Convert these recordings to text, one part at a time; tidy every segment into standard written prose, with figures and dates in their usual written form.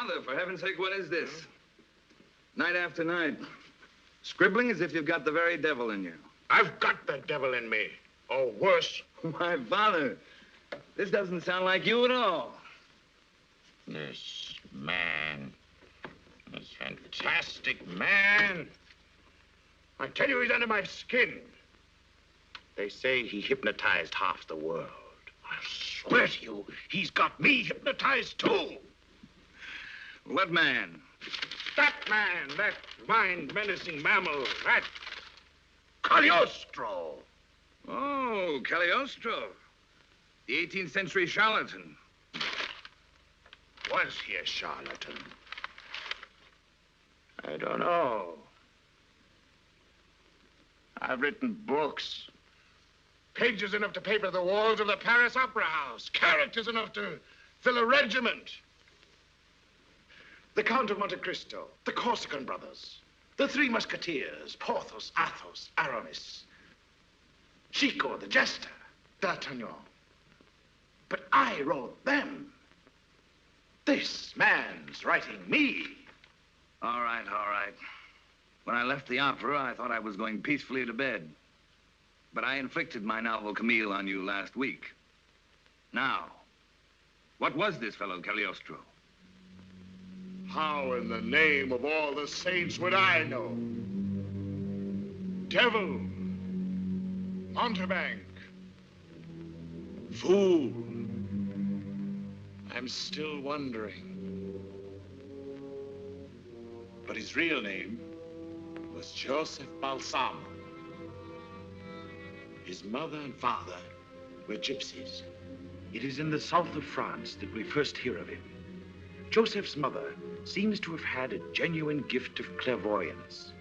Father, for heaven's sake, what is this? Night after night. Scribbling as if you've got the very devil in you. I've got the devil in me. Or worse. Why, Father, this doesn't sound like you at all. This man, this fantastic man. I tell you, he's under my skin. They say he hypnotized half the world. I swear to you, he's got me hypnotized too. What man? That man, that mind-menacing mammal, that Cagliostro. Oh, Cagliostro. The 18th century charlatan. Was he a charlatan? I don't know. I've written books. Pages enough to paper the walls of the Paris Opera House. Characters enough to fill a regiment. The Count of Monte Cristo, the Corsican brothers, the Three Musketeers, Porthos, Athos, Aramis, Chico, the jester, D'Artagnan. But I wrote them. This man's writing me. All right, all right. When I left the opera, I thought I was going peacefully to bed. But I inflicted my novel Camille on you last week. Now, what was this fellow Cagliostro? How in the name of all the saints would I know? Devil, mountebank, fool. I'm still wondering. But his real name was Joseph Balsamo. His mother and father were gypsies. It is in the south of France that we first hear of him. Joseph's mother seems to have had a genuine gift of clairvoyance.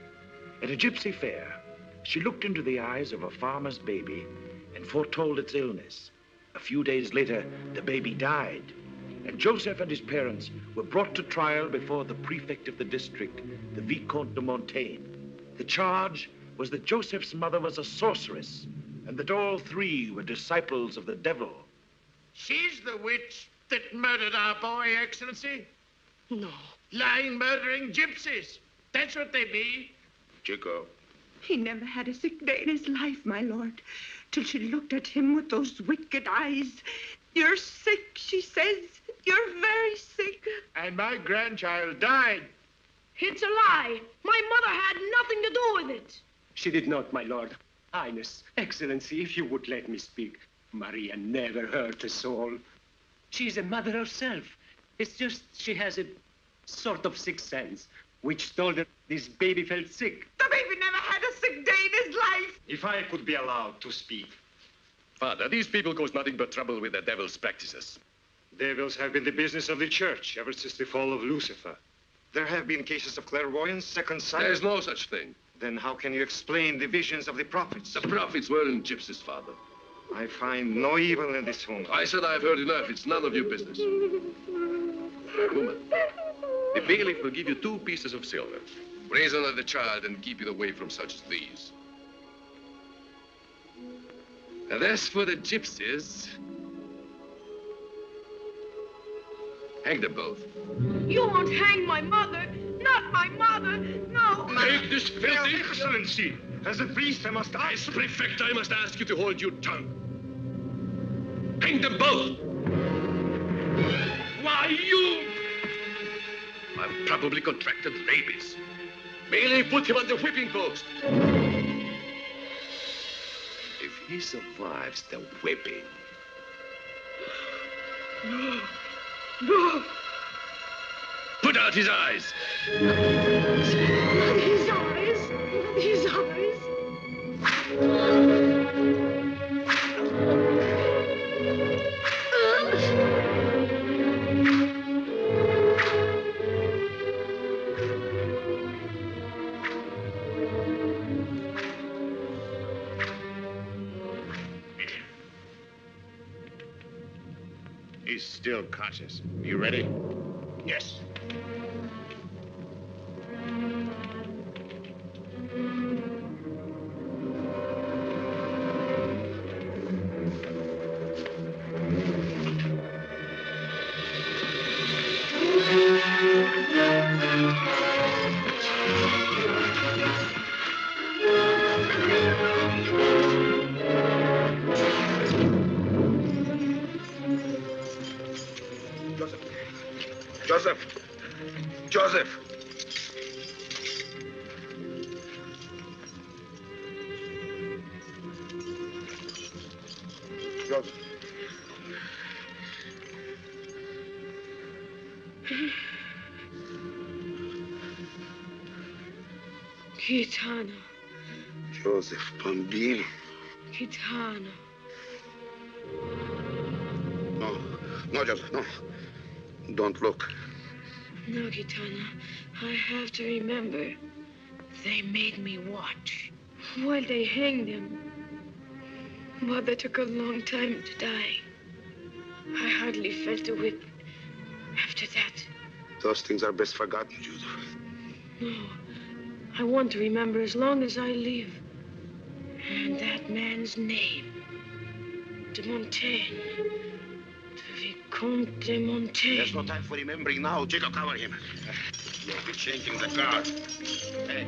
At a gypsy fair, she looked into the eyes of a farmer's baby and foretold its illness. A few days later, the baby died, and Joseph and his parents were brought to trial before the prefect of the district, the Vicomte de Montaigne. The charge was that Joseph's mother was a sorceress, and that all three were disciples of the devil. She's the witch that murdered our boy, Excellency? No. Lying, murdering gypsies. That's what they be. Chico. He never had a sick day in his life, my lord, till she looked at him with those wicked eyes. You're sick, she says. You're very sick. And my grandchild died. It's a lie. My mother had nothing to do with it. She did not, my lord. Highness, Excellency, if you would let me speak. Maria never hurt a soul. She's a mother herself. It's just she has a sort of sixth sense, which told her this baby felt sick. The baby never had a sick day in his life. If I could be allowed to speak. Father, these people cause nothing but trouble with their devil's practices. Devils have been the business of the church ever since the fall of Lucifer. There have been cases of clairvoyance, second sight. There's no such thing. Then how can you explain the visions of the prophets? The prophets weren't gypsies, Father. I find no evil in this woman. I said I've heard enough. It's none of your business. Woman, the bailiff will give you 2 pieces of silver. Raise another child and keep it away from such as these. And as for the gypsies, hang them both. You won't hang my mother. Not my mother. No. Take this filthy... Excellency, as a priest, I must ask... As prefect, I must ask you to hold your tongue. Hang them both! Why, you... I've probably contracted rabies. Merely put him on the whipping post. If he survives the whipping... No. No. Put out his eyes! Not his eyes. Not his eyes. He's still conscious. You ready? Yes. Joseph. Joseph. Joseph. Joseph. Gitana. Joseph Bambino. Gitana. No. No, Joseph, no. Don't look. No, Gitana. I have to remember. They made me watch. While they hanged him. Mother took a long time to die. I hardly felt a whip after that. Those things are best forgotten, Joseph. No. I want to remember as long as I live. And that man's name. De Montaigne. The Vicomte de Montaigne. There's no time for remembering now. Jacob, cover him. You'll be changing the guard. Hey.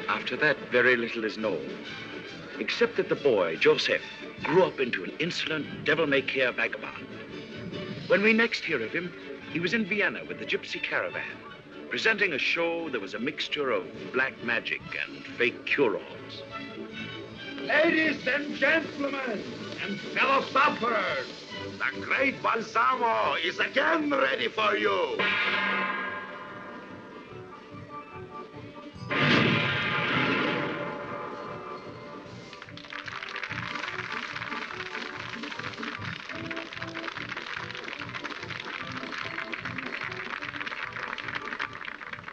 After that, very little is known, except that the boy, Joseph, grew up into an insolent, devil-may-care vagabond. When we next hear of him, he was in Vienna with the gypsy caravan, presenting a show that was a mixture of black magic and fake cure-alls. Ladies and gentlemen, and fellow sufferers, the great Balsamo is again ready for you.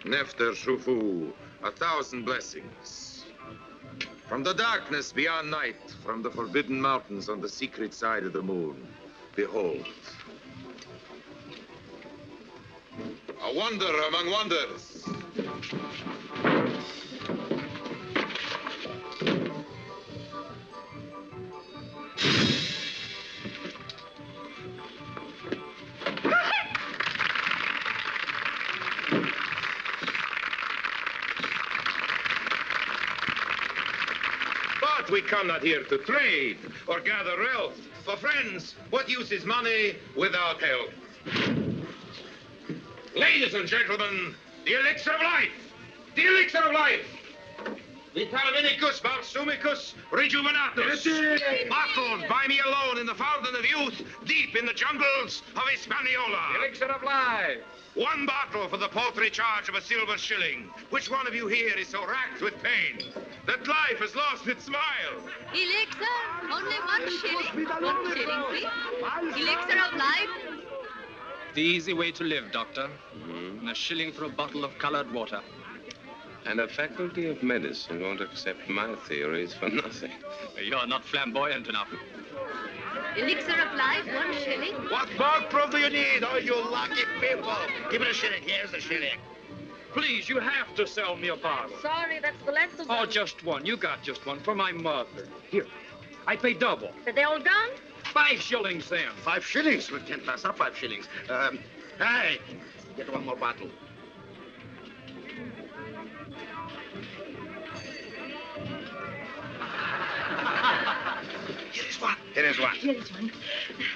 Nefter Shufu, 1,000 blessings. From the darkness beyond night, from the forbidden mountains on the secret side of the moon, behold. A wonder among wonders. We come not here to trade or gather wealth. For friends, what use is money without health? Ladies and gentlemen, the elixir of life! The elixir of life! Vitaminicus balsamicus rejuvenatus. Bottled by me alone in the fountain of youth, deep in the jungles of Hispaniola. The elixir of life. One bottle for the paltry charge of a silver shilling. Which one of you here is so racked with pain that life has lost its smile? Elixir, only 1 shilling. 1 shilling, please. Elixir of life. The easy way to live, Doctor. And a shilling for a bottle of colored water. And the Faculty of Medicine won't accept my theories for nothing. You're not flamboyant enough. Elixir of life, 1 shilling. What more proof do you need, oh, you lucky people? Give me a shilling. Here's a shilling. Please, you have to sell me a bottle. Sorry, that's the last of them. Oh, just one. You got just one for my mother. Here, I pay double. Are they all gone? 5 shillings then. 5 shillings? We can't pass up 5 shillings. Hey, get one more bottle. Here is one. Here is one. Here is one.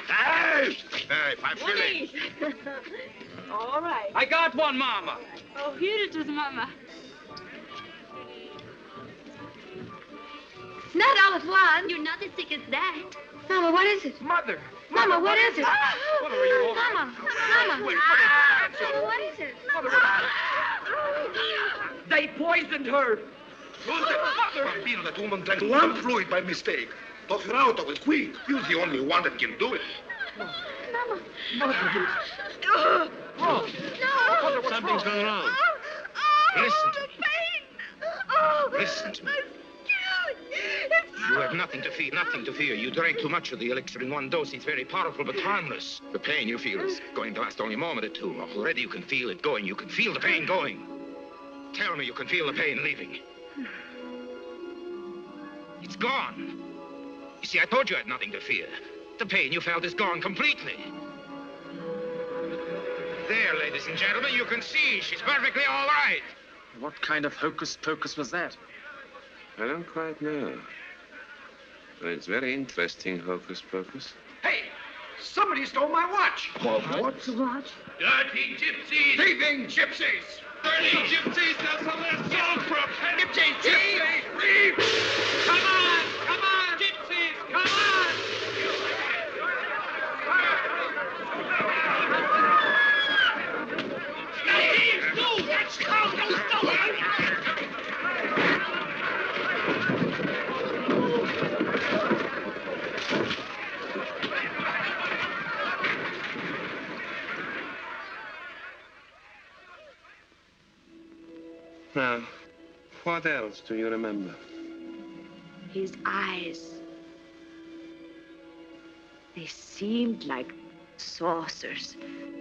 Hey! Hey, 5 shillings. All right. I got one, Mama. Oh, here it is, Mama. Not all at once. You're not as sick as that. Mama, what is it? Mother. Mama, what is it? Mother, are you all right? Mama, Mama. Wait, Mama, what is it? They poisoned her. Bambino, that woman drank lung fluid by mistake. Talk her out of it, quick. You're the only one that can do it. Mama. Oh. No. What's Something's going on. Listen to me. Oh, Listen to me. You have nothing to fear, nothing to fear. You drank too much of the elixir in one dose. It's very powerful, but harmless. The pain you feel is going to last only a moment or two. Already you can feel it going. You can feel the pain going. Tell me you can feel the pain leaving. It's gone. You see, I told you I had nothing to fear. The pain you felt is gone completely. there, ladies and gentlemen. You can see she's perfectly all right. What kind of hocus-pocus was that? I don't quite know. But it's very interesting, hocus-pocus. Hey, somebody stole my watch. What's the watch? Dirty gypsies! Thieving gypsies! Dirty gypsies! They'll sell their souls for a penny! Gypsies! Gypsies! Thief! Come on! Come on, gypsies! Come on! Thieves! No! That's Count Cagliostro! Now, what else do you remember? His eyes. They seemed like saucers,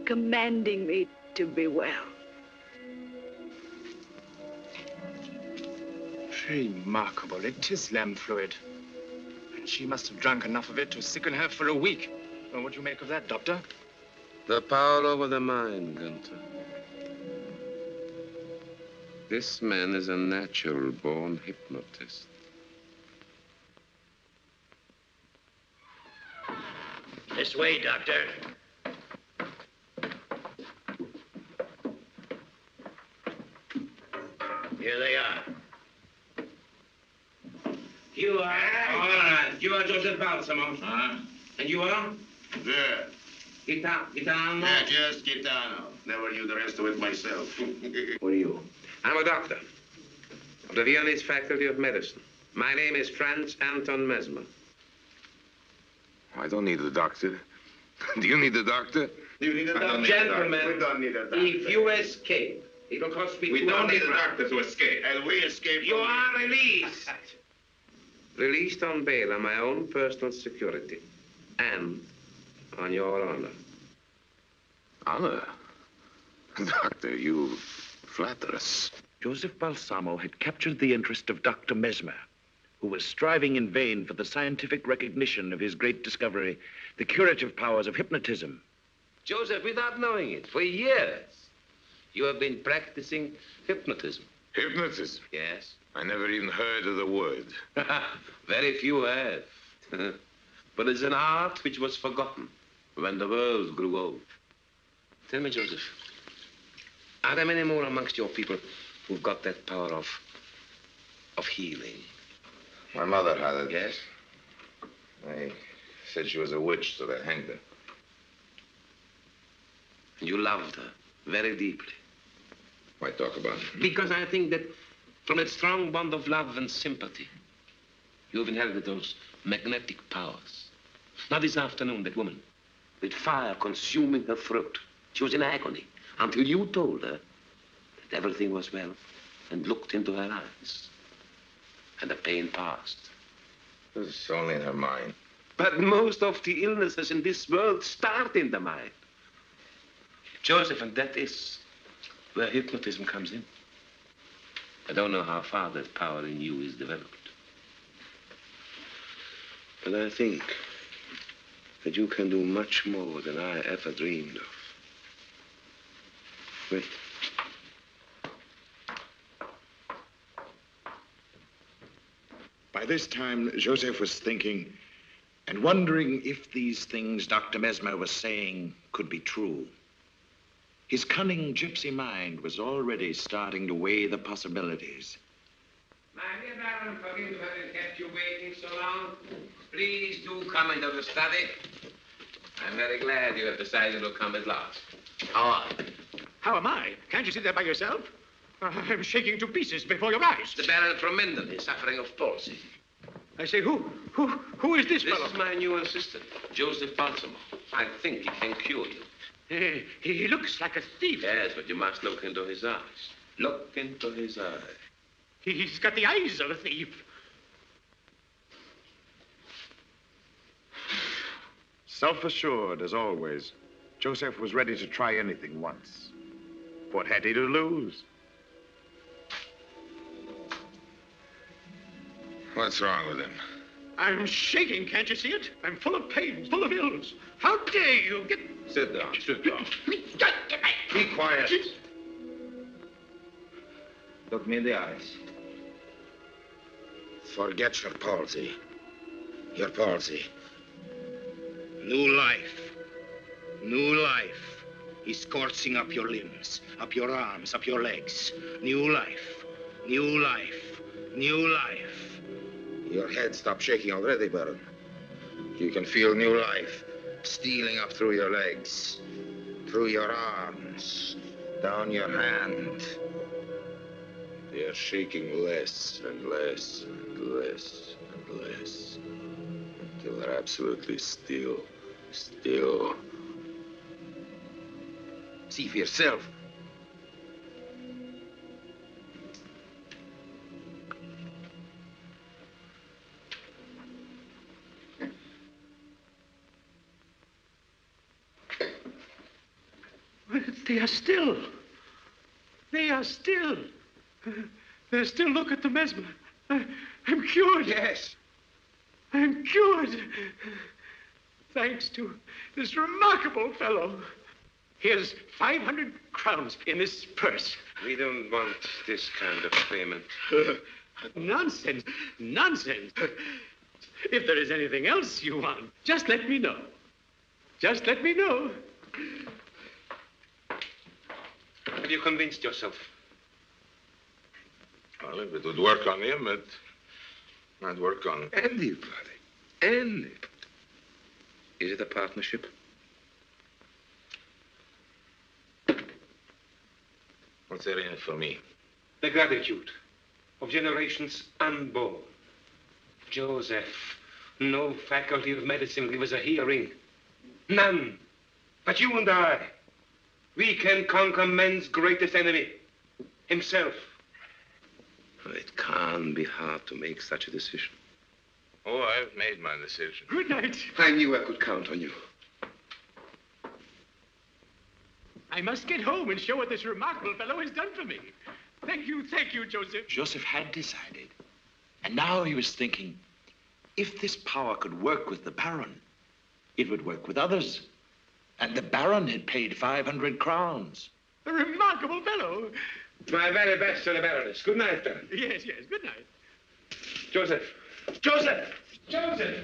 commanding me to be well. Remarkable. It is lamb fluid. And she must have drunk enough of it to sicken her for a week. Well, what do you make of that, Doctor? The power over the mind, Gunther. This man is a natural-born hypnotist. This way, Doctor. Here they are. You are? All right. You are Joseph Balsamo. Huh? And you are? Yeah. Gitano? Yeah, just Gitano. Never knew the rest of it myself. What are you? I'm a doctor of the Viennese Faculty of Medicine. My name is Franz Anton Mesmer. I don't need a doctor. Do you need a doctor? Do you need a doctor? Gentlemen, we don't need a doctor. if you escape, it'll cost me... We don't need a doctor to escape. And we escape. You are released. Released on bail on my own personal security. And on your honor. Honor? Doctor, you flatter us. Joseph Balsamo had captured the interest of Dr. Mesmer, who was striving in vain for the scientific recognition of his great discovery, the curative powers of hypnotism. Joseph, without knowing it, for years, you have been practicing hypnotism. Hypnotism? Yes. I never even heard of the word. Very few have. But it's an art which was forgotten when the world grew old. Tell me, Joseph, are there many more amongst your people who've got that power of healing? My mother had it. Yes? They said she was a witch, so they hanged her. And you loved her very deeply. Why talk about it? Because I think that from that strong bond of love and sympathy, you've inherited those magnetic powers. Now this afternoon, that woman, with fire consuming her throat, she was in agony until you told her that everything was well and looked into her eyes. And the pain passed. It was only in her mind. But most of the illnesses in this world start in the mind. Joseph, and that is where hypnotism comes in. I don't know how far that power in you is developed. But I think that you can do much more than I ever dreamed of. Wait. By this time, Joseph was thinking and wondering if these things Dr. Mesmer was saying could be true. His cunning gypsy mind was already starting to weigh the possibilities. My dear Baron, forgive me having kept you waiting so long. Please do come into the study. I'm very glad you have decided to come at last. How are you? How am I? Can't you sit there by yourself? I'm shaking to pieces before your eyes. The Baron from Minden is suffering of palsy. I say, who is this fellow? This is my new assistant, Joseph Balsamo. I think he can cure you. He looks like a thief. Yes, but you must look into his eyes. Look into his eyes. He's got the eyes of a thief. Self-assured, as always, Joseph was ready to try anything once. What had he to lose? What's wrong with him? I'm shaking, can't you see it? I'm full of pain, full of ills. How dare you get... Sit down, sit down. Be quiet. Look me in the eyes. Forget your palsy. Your palsy. New life. New life is coursing up your limbs, up your arms, up your legs. New life. New life. New life. Your head stopped shaking already, Baron. You can feel new life stealing up through your legs, through your arms, down your hand. They are shaking less and less and less and less until they're absolutely still. Still. See for yourself. They are still. They are still. They still look at the mesmer. I'm cured. Yes. I'm cured. Thanks to this remarkable fellow. Here's 500 crowns in this purse. We don't want this kind of payment. Nonsense. Nonsense. If there is anything else you want, just let me know. Just let me know. Have you convinced yourself? Well, if it would work on him, it might work on anybody. Anybody. Is it a partnership? What's there in it for me? The gratitude of generations unborn. Joseph, no faculty of medicine give us a hearing. None. But you and I, we can conquer man's greatest enemy, himself. It can't be hard to make such a decision. Oh, I've made my decision. Good night. I knew I could count on you. I must get home and show what this remarkable fellow has done for me. Thank you, Joseph. Joseph had decided. And now he was thinking, if this power could work with the Baron, it would work with others. And the Baron had paid 500 crowns. A remarkable fellow. My very best to the Baroness. Good night, Baron. Yes, good night. Joseph. Joseph! Joseph!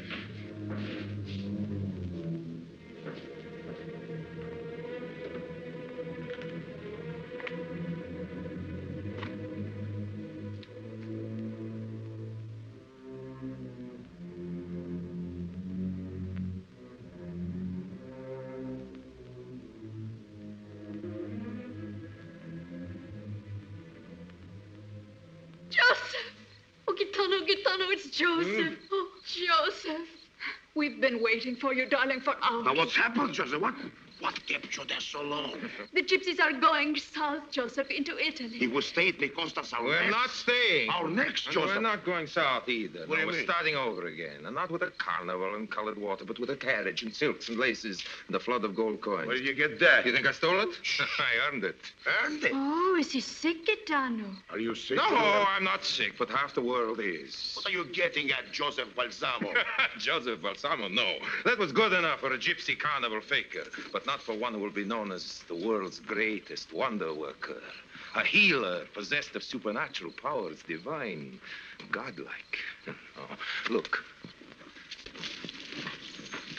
Gitano, it's Joseph. Oh, Joseph. We've been waiting for you, darling, for hours. Now, what's happened, Joseph? What kept you there so long? The gypsies are going south, Joseph, into Italy. He will stay at cost us our We're necks. not staying. Our necks, And Joseph. we're not going south either. What do you we're mean? starting over again. And not with a carnival and colored water, but with a carriage and silks and laces and a flood of gold coins. Where did you get that? You think I stole it? I earned it. Earned it? Oh, is he sick, Gitano? Are you sick? No, I'm not sick, but half the world is. What are you getting at, Joseph Balsamo? Joseph Balsamo, no. That was good enough for a gypsy carnival faker, but not for one who will be known as the world's greatest wonder worker. A healer possessed of supernatural powers, divine, godlike. Oh, look.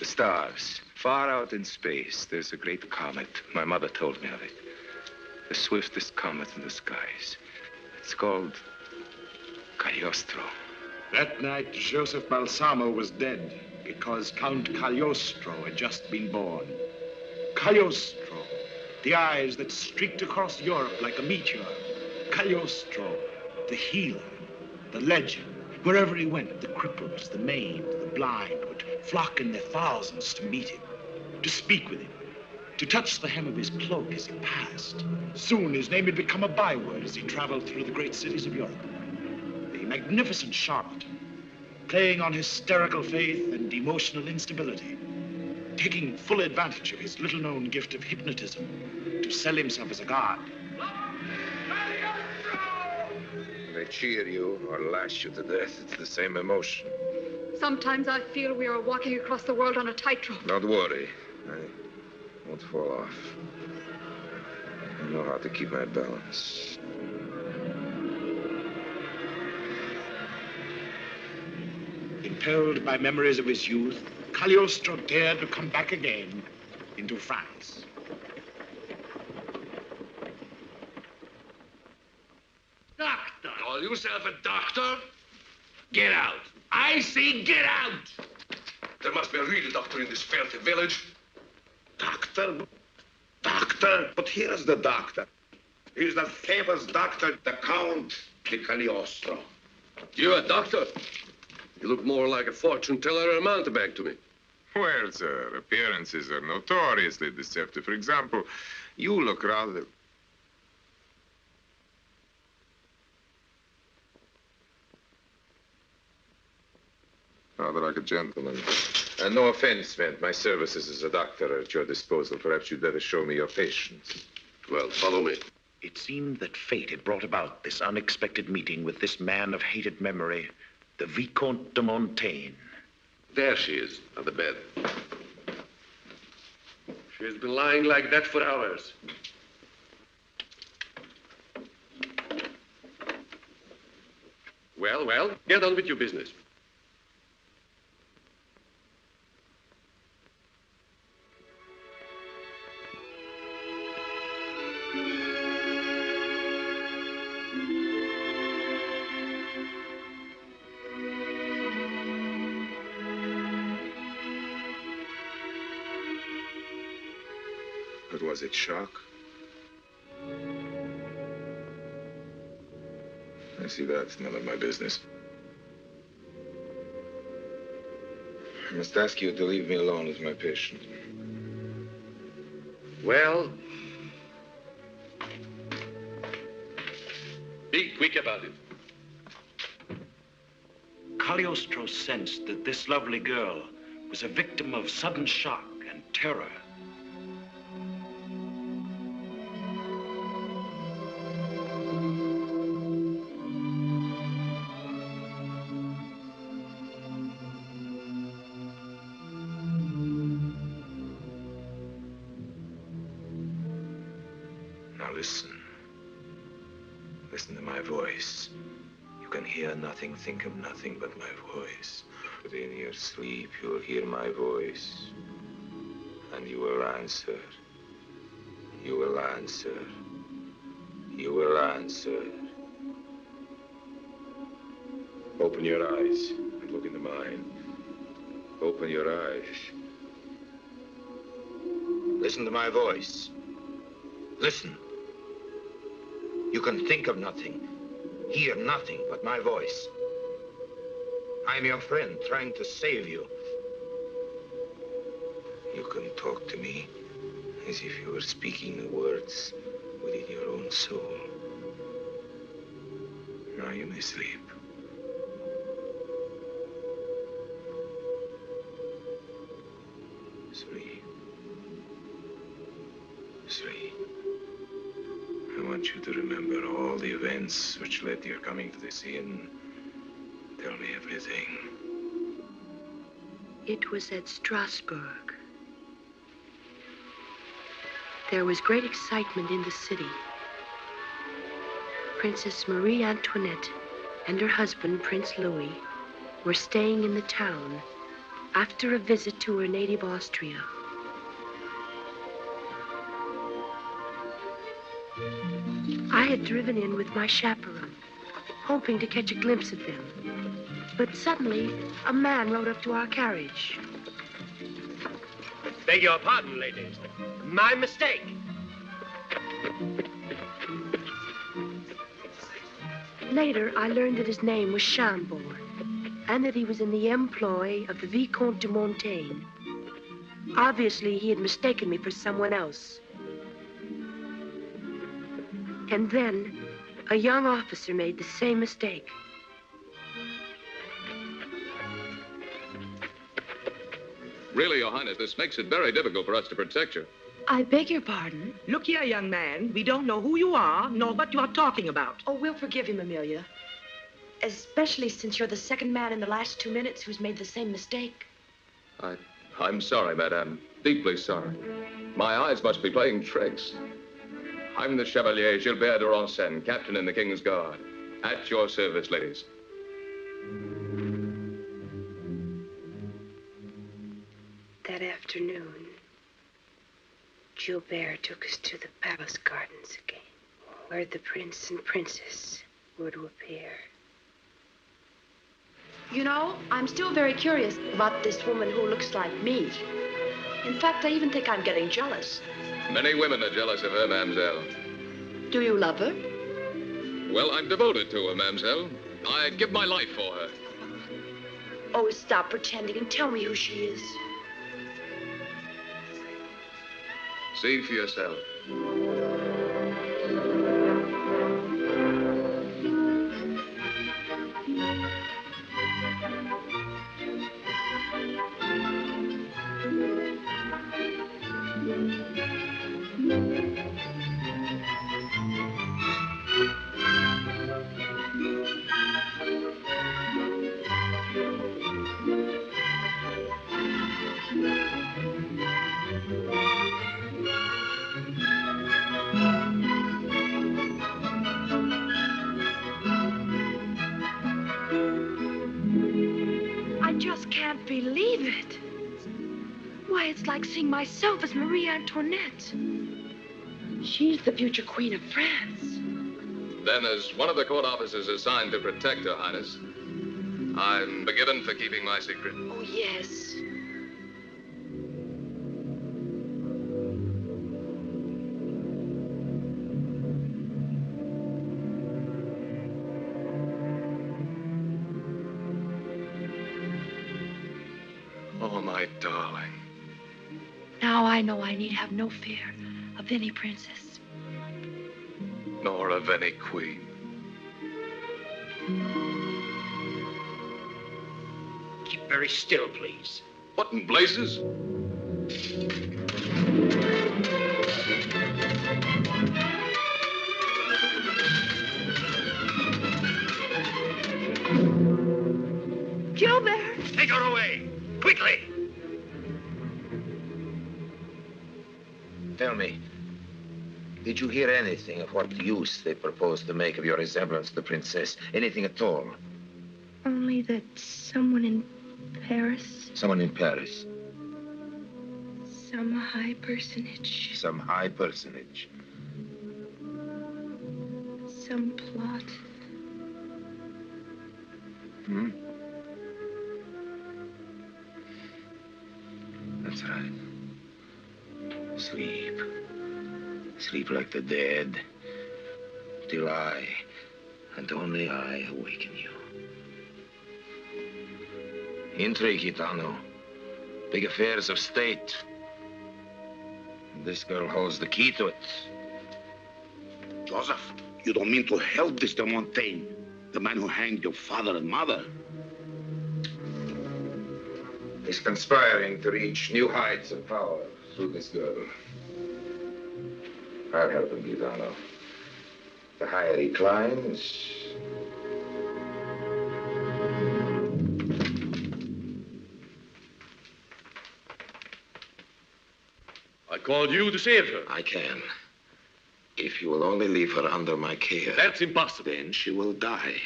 The stars. Far out in space, there's a great comet. My mother told me of it. The swiftest comet in the skies. It's called Cagliostro. That night, Joseph Balsamo was dead because Count Cagliostro had just been born. Cagliostro, the eyes that streaked across Europe like a meteor. Cagliostro, the healer, the legend. Wherever he went, the cripples, the maimed, the blind would flock in their thousands to meet him, to speak with him, to touch the hem of his cloak as he passed. Soon his name had become a byword as he traveled through the great cities of Europe. The magnificent charlatan, playing on hysterical faith and emotional instability, taking full advantage of his little-known gift of hypnotism to sell himself as a god. They cheer you or lash you to death. It's the same emotion. Sometimes I feel we are walking across the world on a tightrope. Don't worry. I won't fall off. know how to keep my balance. Impelled by memories of his youth, Cagliostro dared to come back again into France. Doctor! Call yourself a doctor? Get out. I say get out! There must be a real doctor in this filthy village. Doctor? Doctor? But here's the doctor. He's the famous doctor, the Count Cagliostro. You a doctor? You look more like a fortune teller or a mountebank to me. Well, sir, appearances are notoriously deceptive. For example, you look rather... rather like a gentleman. And no offense meant. My services as a doctor are at your disposal. Perhaps you'd better show me your patients. Well, follow me. It seemed that fate had brought about this unexpected meeting with this man of hated memory, the Vicomte de Montaigne. There she is, on the bed. She has been lying like that for hours. Well, well, get on with your business. But was it shock? I see that's none of my business. I must ask you to leave me alone with my patient. Well, be quick about it. Cagliostro sensed that this lovely girl was a victim of sudden shock and terror. Listen. Listen to my voice. You can hear nothing, think of nothing but my voice. But in your sleep, you'll hear my voice. And you will answer. You will answer. You will answer. Open your eyes and look into mine. Open your eyes. Listen to my voice. Listen. You can think of nothing, hear nothing but my voice. I'm your friend, trying to save you. You can talk to me as if you were speaking the words within your own soul. Now you may sleep. Sleep. Sleep. I want you to remember all the events which led to your coming to this inn. Tell me everything. It was at Strasbourg. There was great excitement in the city. Princess Marie Antoinette and her husband, Prince Louis, were staying in the town after a visit to her native Austria. I had driven in with my chaperone, hoping to catch a glimpse of them. But suddenly, a man rode up to our carriage. Beg your pardon, ladies. My mistake. Later, I learned that his name was Chambord, and that he was in the employ of the Vicomte de Montaigne. Obviously, he had mistaken me for someone else. And then, a young officer made the same mistake. Really, Your Highness, this makes it very difficult for us to protect you. I beg your pardon? Look here, young man. We don't know who you are, nor what you are talking about. Oh, we'll forgive him, Amelia. Especially since you're the second man in the last 2 minutes who's made the same mistake. I'm sorry, madame. Deeply sorry. My eyes must be playing tricks. I'm the Chevalier Gilbert de Ronsen, captain in the King's Guard. At your service, ladies. That afternoon, Gilbert took us to the palace gardens again, where the prince and princess were to appear. You know, I'm still very curious about this woman who looks like me. In fact, I even think I'm getting jealous. Many women are jealous of her, mademoiselle. Do you love her? Well, I'm devoted to her, mademoiselle. I'd give my life for her. Oh, stop pretending and tell me who she is. See for yourself. Believe it. Why, it's like seeing myself as Marie Antoinette. She's the future Queen of France. Then, as one of the court officers assigned to protect Her Highness, I'm forgiven for keeping my secret. Oh, yes. Oh, my darling. Now I know I need have no fear of any princess. Nor of any queen. Keep very still, please. What in blazes? Gilbert! Take her away! Quickly! Tell me, did you hear anything of what use they propose to make of your resemblance to the princess? Anything at all? Only that someone in Paris, Someone in Paris. some high personage, Some high personage. some plot. Hmm? That's right. Sleep. Sleep like the dead. Till I, and only I, awaken you. Intrigue, Gitano. Big affairs of state. And this girl holds the key to it. Joseph, you don't mean to help this de Montaigne, the man who hanged your father and mother? He's conspiring to reach new heights of power through this girl. I'll help him, Gitano. The higher he climbs, I called you to save her. I can. If you will only leave her under my care. That's impossible. Then she will die.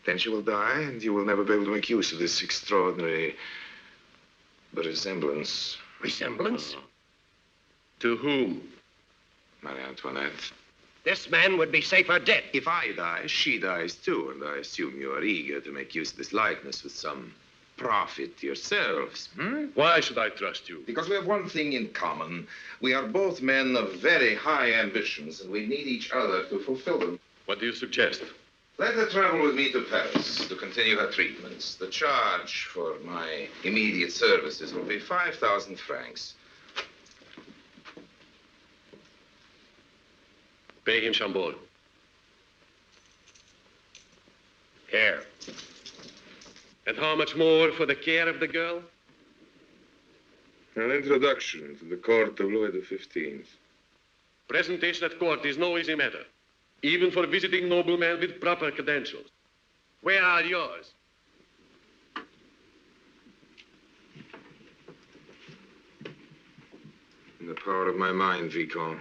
Then she will die, and you will never be able to make use of this extraordinary resemblance. Resemblance? To whom? Marie Antoinette. This man would be safer dead. If I die, she dies too, and I assume you are eager to make use of this likeness with some profit to yourselves. Why should I trust you? Because we have one thing in common. We are both men of very high ambitions, and we need each other to fulfill them. What do you suggest? Let her travel with me to Paris to continue her treatments. The charge for my immediate services will be 5,000 francs. Pay him, Chambord. Here. And how much more for the care of the girl? An introduction to the court of Louis XV. Presentation at court is no easy matter, even for visiting noblemen with proper credentials. Where are yours? In the power of my mind, Vicomte.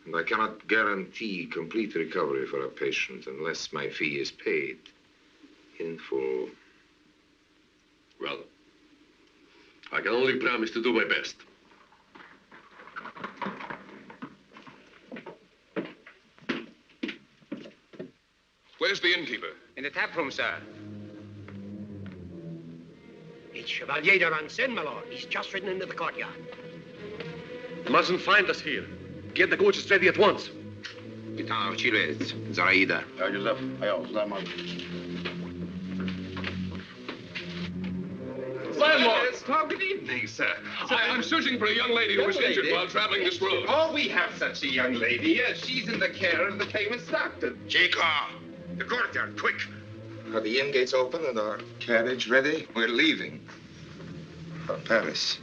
And I cannot guarantee complete recovery for a patient unless my fee is paid in full. Well, I can only promise to do my best. Where's the innkeeper? In the tap room, sir. It's Chevalier de Rancin, my lord. He's just ridden into the courtyard. They mustn't find us here. Get the coaches ready at once. Gitano, Chilez, Zaraida. Joseph, Landlord! Good evening, sir. I'm searching for a young lady who was injured while traveling this road. Oh, we have such a young lady. Yes, she's in the care of the famous doctor. Jacob, the courtyard, quick. Are the inn gates open and our carriage ready? We're leaving for Paris.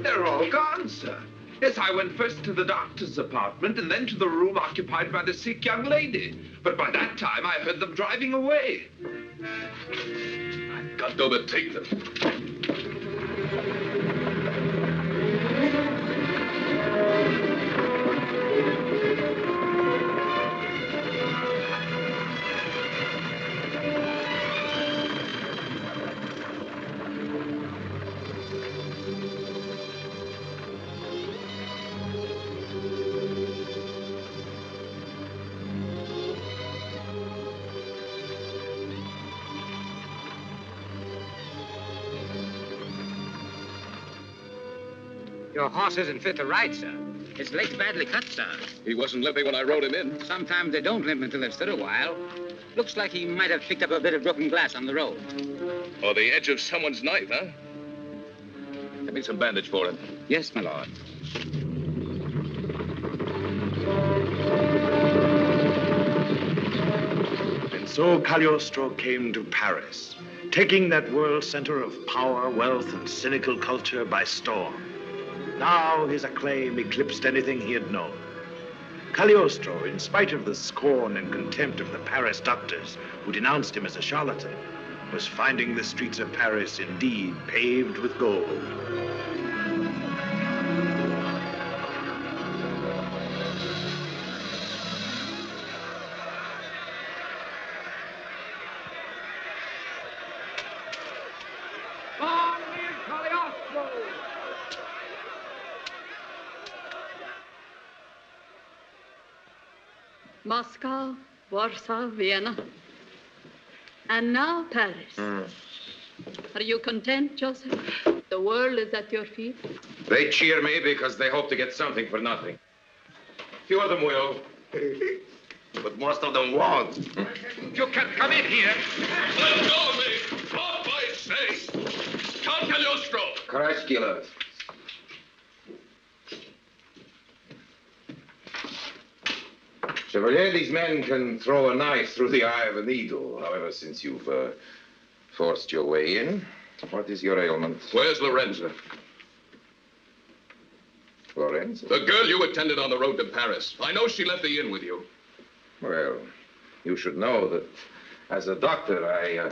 They're all gone, sir. Yes, I went first to the doctor's apartment and then to the room occupied by the sick young lady. But by that time, I heard them driving away. I've got to overtake them. Your horse isn't fit to ride, sir. His leg's badly cut, sir. He wasn't limping when I rode him in. Sometimes they don't limp until they've stood a while. Looks like he might have picked up a bit of broken glass on the road. Or the edge of someone's knife, huh? Get me some bandage for him. Yes, my lord. And so Cagliostro came to Paris, taking that world center of power, wealth, and cynical culture by storm. Now his acclaim eclipsed anything he had known. Cagliostro, in spite of the scorn and contempt of the Paris doctors who denounced him as a charlatan, was finding the streets of Paris indeed paved with gold. Moscow, Warsaw, Vienna. And now Paris. Are you content, Joseph? The world is at your feet. They cheer me because they hope to get something for nothing. Few of them will. But most of them won't. You can come in here. Let go of me! Off, I say! Count Cagliostro! Christ killer. Chevalier, these men can throw a knife through the eye of a needle. However, since you've forced your way in, what is your ailment? Where's Lorenza? Lorenza? The girl you attended on the road to Paris. I know she left the inn with you. Well, you should know that as a doctor, I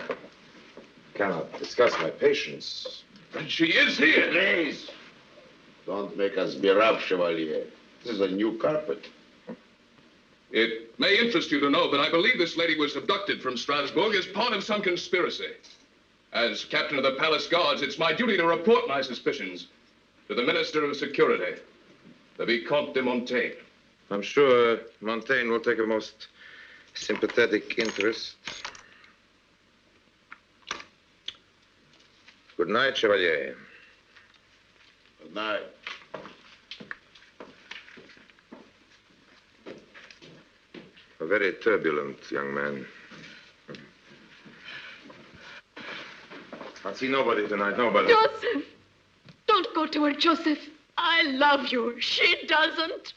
cannot discuss my patients. But she is here. Please, don't make us be rough, Chevalier. This is a new carpet. It may interest you to know, but I believe this lady was abducted from Strasbourg as part of some conspiracy. As captain of the palace guards, it's my duty to report my suspicions to the Minister of Security, the Vicomte de Montaigne. I'm sure Montaigne will take a most sympathetic interest. Good night, Chevalier. Good night. A very turbulent young man. I'll see nobody tonight, nobody. Joseph! Don't go to her, Joseph. I love you. She doesn't.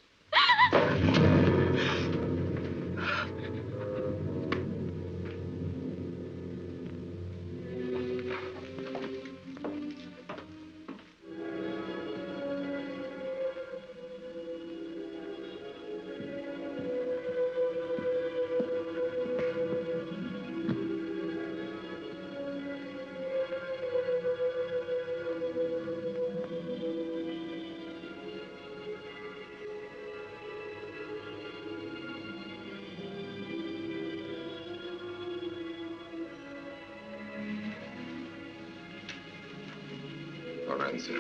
Lorenza.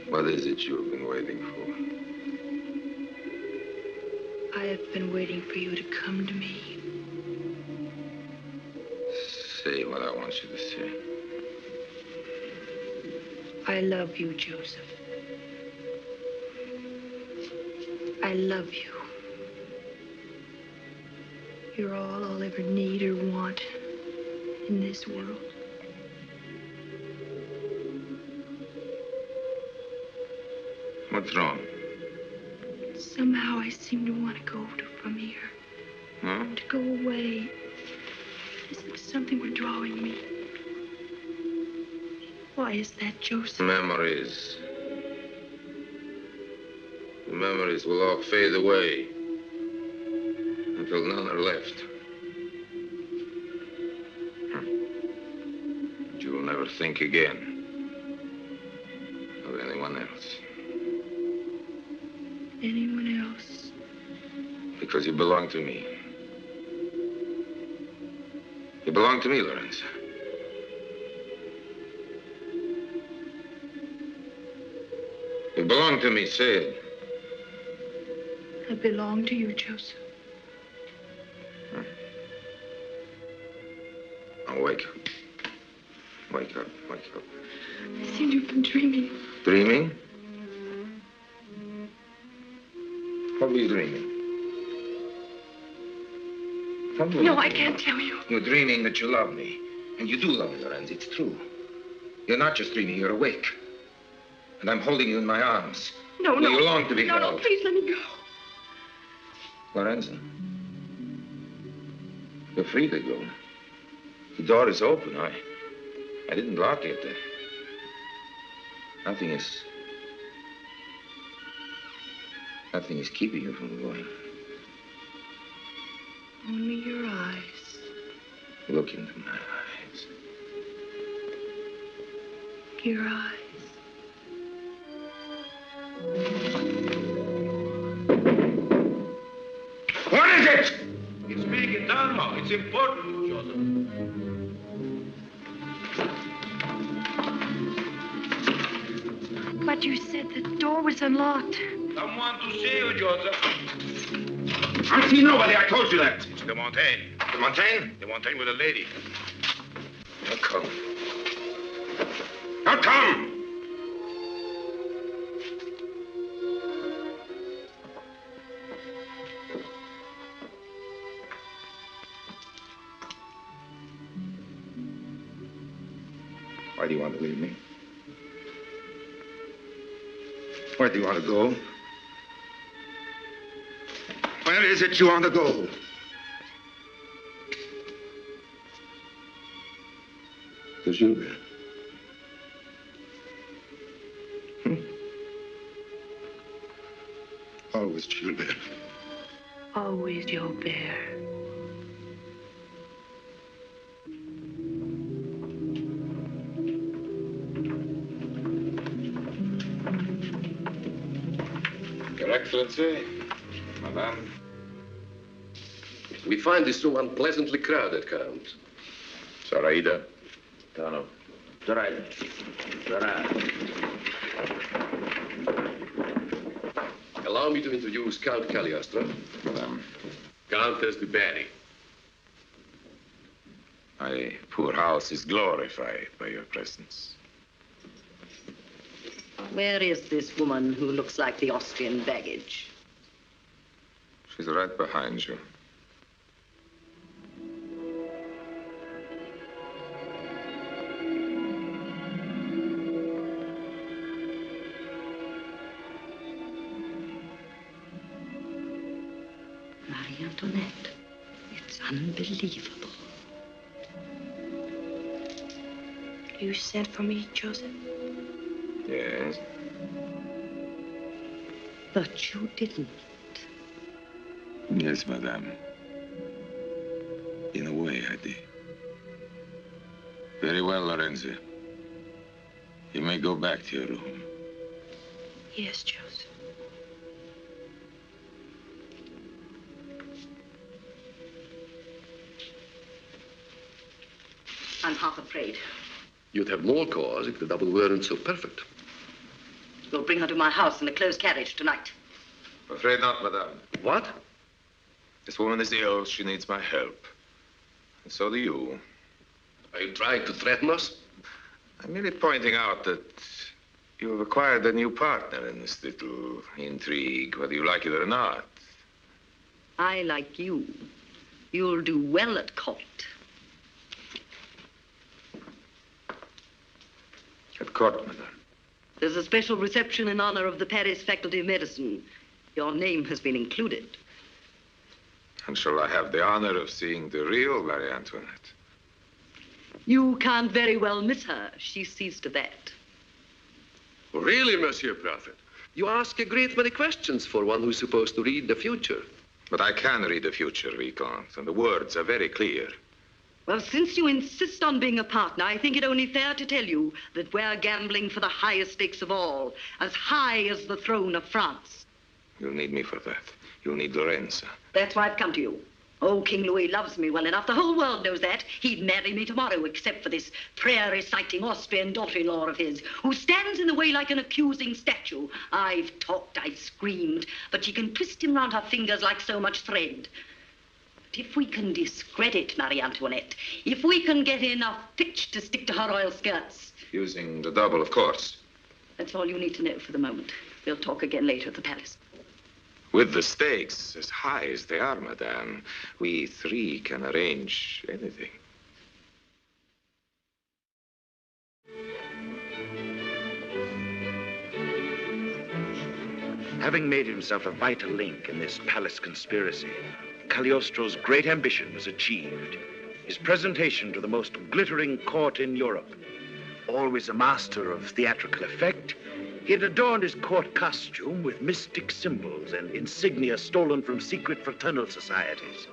What is it you've been waiting for? I have been waiting for you to come to me. Say what I want you to say. I love you, Joseph. I love you. You're all I'll ever need or want in this world. What's wrong? Somehow I seem to want to go from here. Huh? To go away. As if something were drawing me. Why is that, Joseph? Memories. The memories will all fade away until none are left. But you will never think again of anyone else. Anyone else? Because you belong to me. You belong to me, Lorenza. You belong to me, say it. I belong to you, Joseph. Now wake up. Wake up, wake up. I seem to have been dreaming. Dreaming? What were you dreaming? No, I can't tell you. You're dreaming that you love me. And you do love me, Lorenza. It's true. You're not just dreaming, you're awake. And I'm holding you in my arms. No, Well, you long to be held. No, please let me go. Lorenza, you're free to go. The door is open. I didn't lock it. Nothing is keeping you from going. Only your eyes. Look into my eyes. Your eyes. What is it? It's big, Dalma. It's important, Joseph. But you said the door was unlocked. Someone to see you, Joseph. I see nobody. I told you that. It's de Montaigne. De Montaigne? De Montaigne with a lady. Now come. Now come! Why do you want to leave me? Where do you want to go? Where is it you want to go? To Gilbert. Always Gilbert. Always your bear. Your Excellency, Madame. We find this room unpleasantly crowded, Count. Zoraida. Tano. Zoraida. Zoraida. Allow me to introduce Count Cagliostro. Madame. Countess de Berry. My poor house is glorified by your presence. Where is this woman who looks like the Austrian baggage? She's right behind you. Marie Antoinette. It's unbelievable. You sent for me, Joseph? Yes? But you didn't. Yes, Madame. In a way, I did. Very well, Lorenza. You may go back to your room. Yes, Joseph. I'm half afraid. You'd have more cause if the double weren't so perfect. You'll bring her to my house in a closed carriage tonight. I'm afraid not, madame. What? This woman is ill. She needs my help. And so do you. Are you trying to threaten us? I'm merely pointing out that you have acquired a new partner in this little intrigue, whether you like it or not. I like you. You'll do well at court. At court, madame. There's a special reception in honor of the Paris Faculty of Medicine. Your name has been included. And shall I have the honor of seeing the real Marie Antoinette? You can't very well miss her. She sees to that. Really, Monsieur Prophet? You ask a great many questions for one who's supposed to read the future. But I can read the future, Vicomte, and the words are very clear. Well, since you insist on being a partner, I think it only fair to tell you that we're gambling for the highest stakes of all, as high as the throne of France. You'll need me for that. You'll need Lorenza. That's why I've come to you. Oh, King Louis loves me well enough. The whole world knows that. He'd marry me tomorrow, except for this prayer-reciting Austrian daughter-in-law of his, who stands in the way like an accusing statue. I've talked, I've screamed, but she can twist him round her fingers like so much thread. But if we can discredit Marie Antoinette, if we can get enough pitch to stick to her royal skirts... Using the double, of course. That's all you need to know for the moment. We'll talk again later at the palace. With the stakes as high as they are, madame, we three can arrange anything. Having made himself a vital link in this palace conspiracy, Cagliostro's great ambition was achieved. His presentation to the most glittering court in Europe. Always a master of theatrical effect, he had adorned his court costume with mystic symbols and insignia stolen from secret fraternal societies.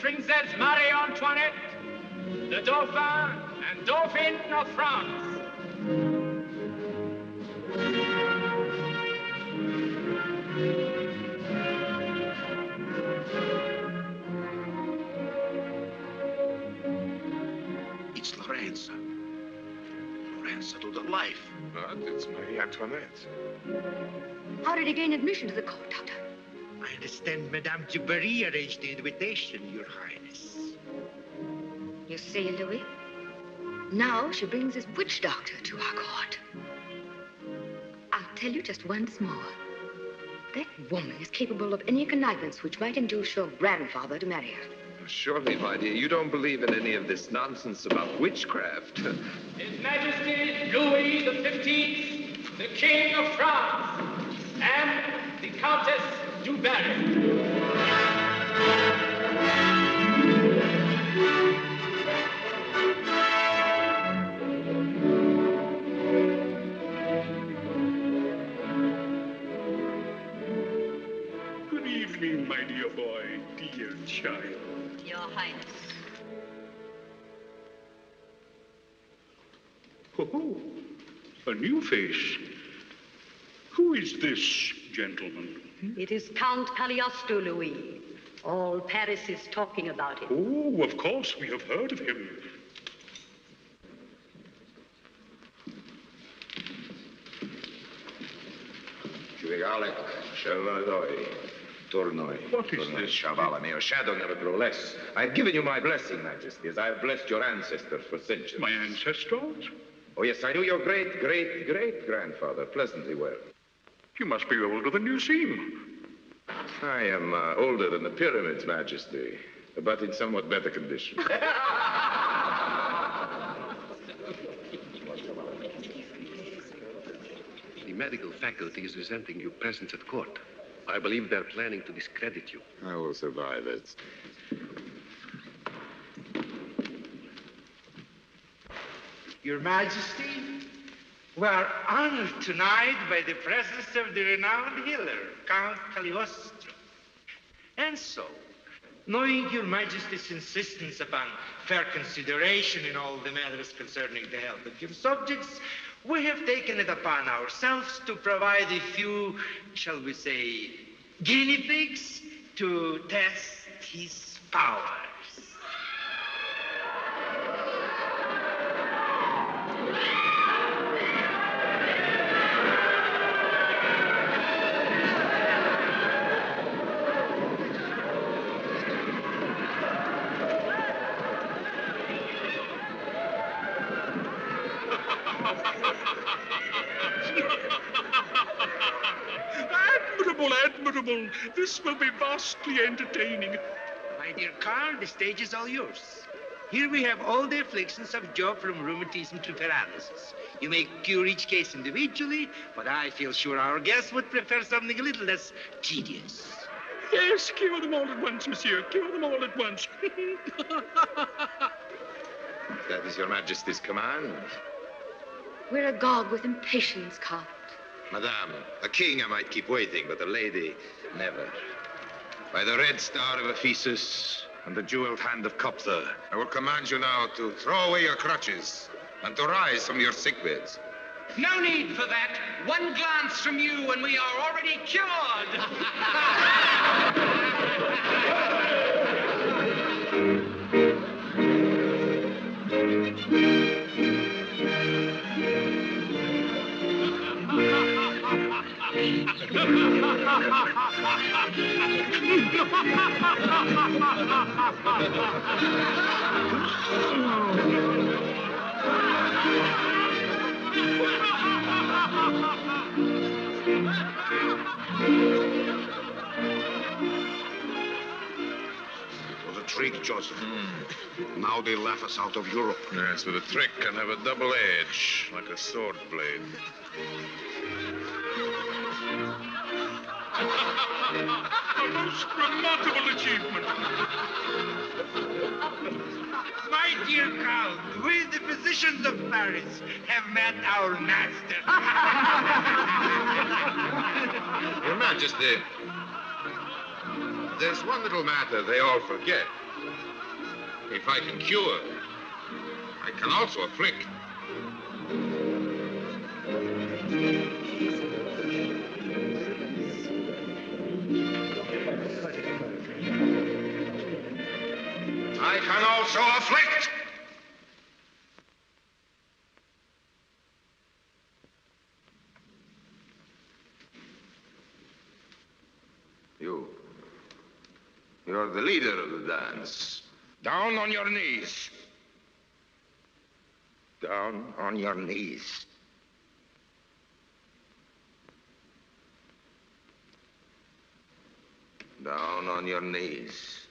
Princess Marie Antoinette, the Dauphin and Dauphine of France. It's Lorenza. Lorenza to the life. But it's Marie Antoinette. How did he gain admission to the court, Doctor? I understand Madame du Barry arranged the invitation, Your Highness. You see, Louis? Now she brings this witch doctor to our court. I'll tell you just once more. That woman is capable of any connivance which might induce your grandfather to marry her. Surely, my dear, you don't believe in any of this nonsense about witchcraft. His Majesty Louis XV, the King of France, and the Countess du Barry. Good evening, my dear boy, dear child. Your Highness. Oh, a new face. Who is this gentleman? It is Count Cagliostro, Louis. All Paris is talking about him. Oh, of course, we have heard of him. What is this? Chaval, may your shadow never grow less. I've given you my blessing, Majesty, as I have blessed your ancestors for centuries. My ancestors? Oh, yes, I knew your great-great-great-grandfather pleasantly well. You must be older than you seem. I am older than the pyramids, Majesty, but in somewhat better condition. The medical faculty is resenting your presence at court. I believe they're planning to discredit you. I will survive it. Your Majesty, we are honored tonight by the presence of the renowned healer, Count Cagliostro. And so, knowing Your Majesty's insistence upon fair consideration in all the matters concerning the health of your subjects, we have taken it upon ourselves to provide a few, shall we say, guinea pigs to test his powers. Admirable. This will be vastly entertaining. My dear Carl, the stage is all yours. Here we have all the afflictions of Job from rheumatism to paralysis. You may cure each case individually, but I feel sure our guests would prefer something a little less tedious. Yes, cure them all at once, monsieur. Cure them all at once. That is Your Majesty's command. We're agog with impatience, Count. Madame, a king I might keep waiting, but a lady, never. By the red star of Ephesus and the jeweled hand of Copter, I will command you now to throw away your crutches and to rise from your sick beds. No need for that. One glance from you and we are already cured. It was a trick, Joseph. Now they laugh us out of Europe. Yes, but a trick can have a double edge, like a sword blade. A most remarkable achievement. My dear Count, we, the physicians of Paris, have met our master. Your Majesty, there's one little matter they all forget. If I can cure, I can also afflict. I can also afflict. You're the leader of the dance. Down on your knees. Down on your knees. Down on your knees.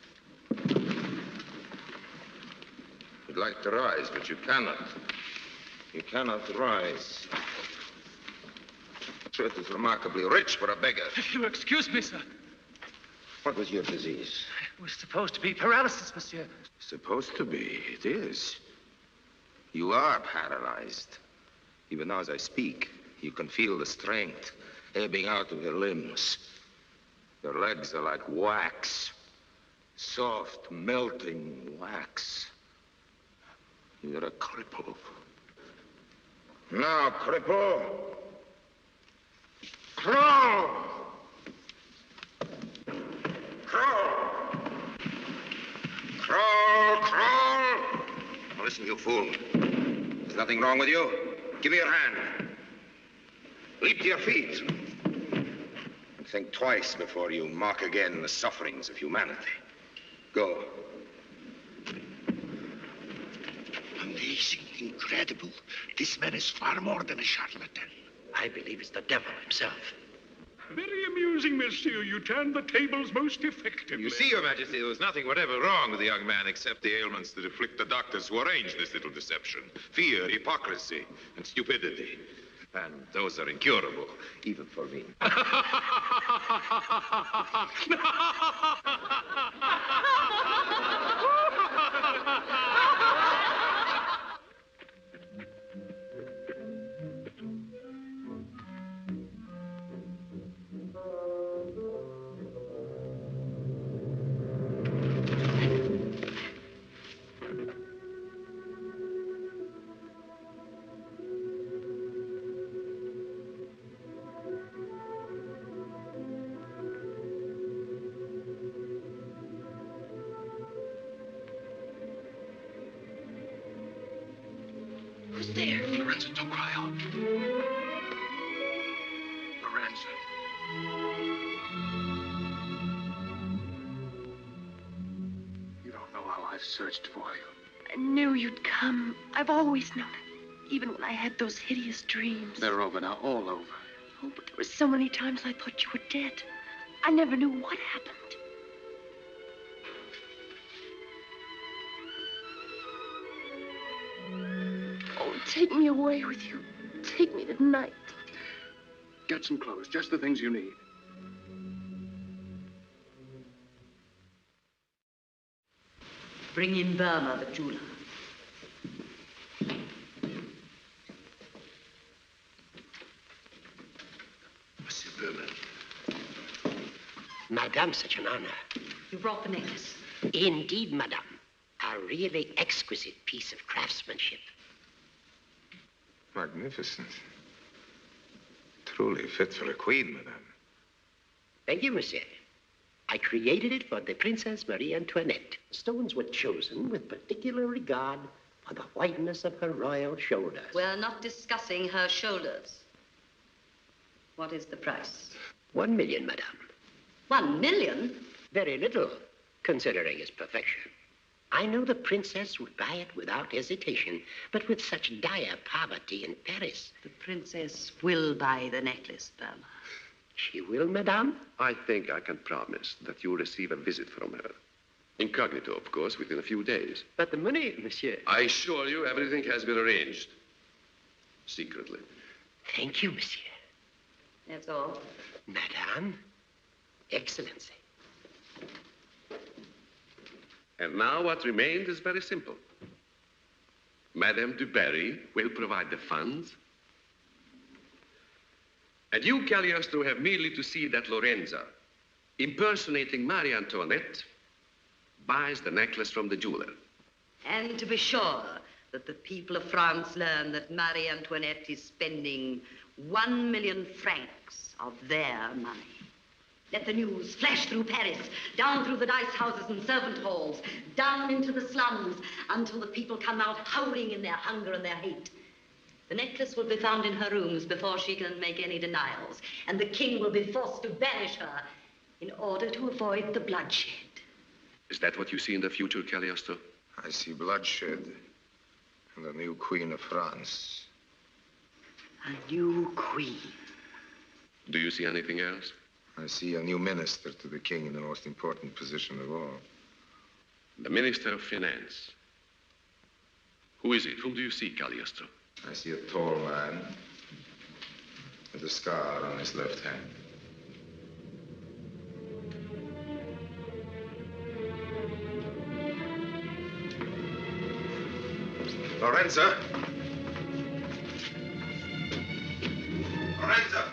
You'd like to rise, but you cannot. You cannot rise. Truth is remarkably rich for a beggar. If you excuse me, sir. What was your disease? It was supposed to be paralysis, monsieur. Supposed to be. It is. You are paralyzed. Even now as I speak, you can feel the strength ebbing out of your limbs. Your legs are like wax. Soft, melting wax. You're a cripple. Now, cripple. Crawl! Crawl! Crawl, crawl! Now listen, you fool. There's nothing wrong with you. Give me your hand. Leap to your feet. And think twice before you mock again the sufferings of humanity. Go. Amazing, incredible. This man is far more than a charlatan. I believe it's the devil himself. Very amusing, monsieur. You turned the tables most effectively. You see, Your Majesty, there was nothing whatever wrong with the young man except the ailments that afflict the doctors who arranged this little deception. Fear, hypocrisy, and stupidity. And those are incurable, even for me. Who's there? Lorenza, don't cry out. Lorenza. You don't know how I've searched for you. I knew you'd come. I've always known it, even when I had those hideous dreams. They're over now, all over. Oh, but there were so many times I thought you were dead. I never knew what happened. Oh, take me away with you. Take me tonight. Get some clothes, just the things you need. Bring in Burma, the jeweler. Monsieur Berman. Madame, such an honor. You brought the necklace. Indeed, madame. A really exquisite piece of craftsmanship. Magnificent. Truly fit for a queen, madame. Thank you, monsieur. I created it for the Princess Marie Antoinette. Stones were chosen with particular regard for the whiteness of her royal shoulders. We're not discussing her shoulders. What is the price? 1 million, madame. 1 million? Very little, considering its perfection. I know the princess would buy it without hesitation, but with such dire poverty in Paris. The princess will buy the necklace, Burma. She will, madame? I think I can promise that you'll receive a visit from her. Incognito, of course, within a few days. But the money, monsieur. I assure you everything has been arranged. Secretly. Thank you, monsieur. That's all. Madame, Excellency. And now what remains is very simple. Madame du Barry will provide the funds. And you, Cagliostro, have merely to see that Lorenza, impersonating Marie Antoinette, buys the necklace from the jeweler. And to be sure that the people of France learn that Marie Antoinette is spending 1 million francs of their money. Let the news flash through Paris, down through the dice houses and servant halls, down into the slums, until the people come out howling in their hunger and their hate. The necklace will be found in her rooms before she can make any denials, and the king will be forced to banish her in order to avoid the bloodshed. Is that what you see in the future, Cagliostro? I see bloodshed and a new queen of France. A new queen. Do you see anything else? I see a new minister to the king in the most important position of all. The Minister of Finance. Who is it? Whom do you see, Cagliostro? I see a tall man with a scar on his left hand. Lorenza! Lorenza!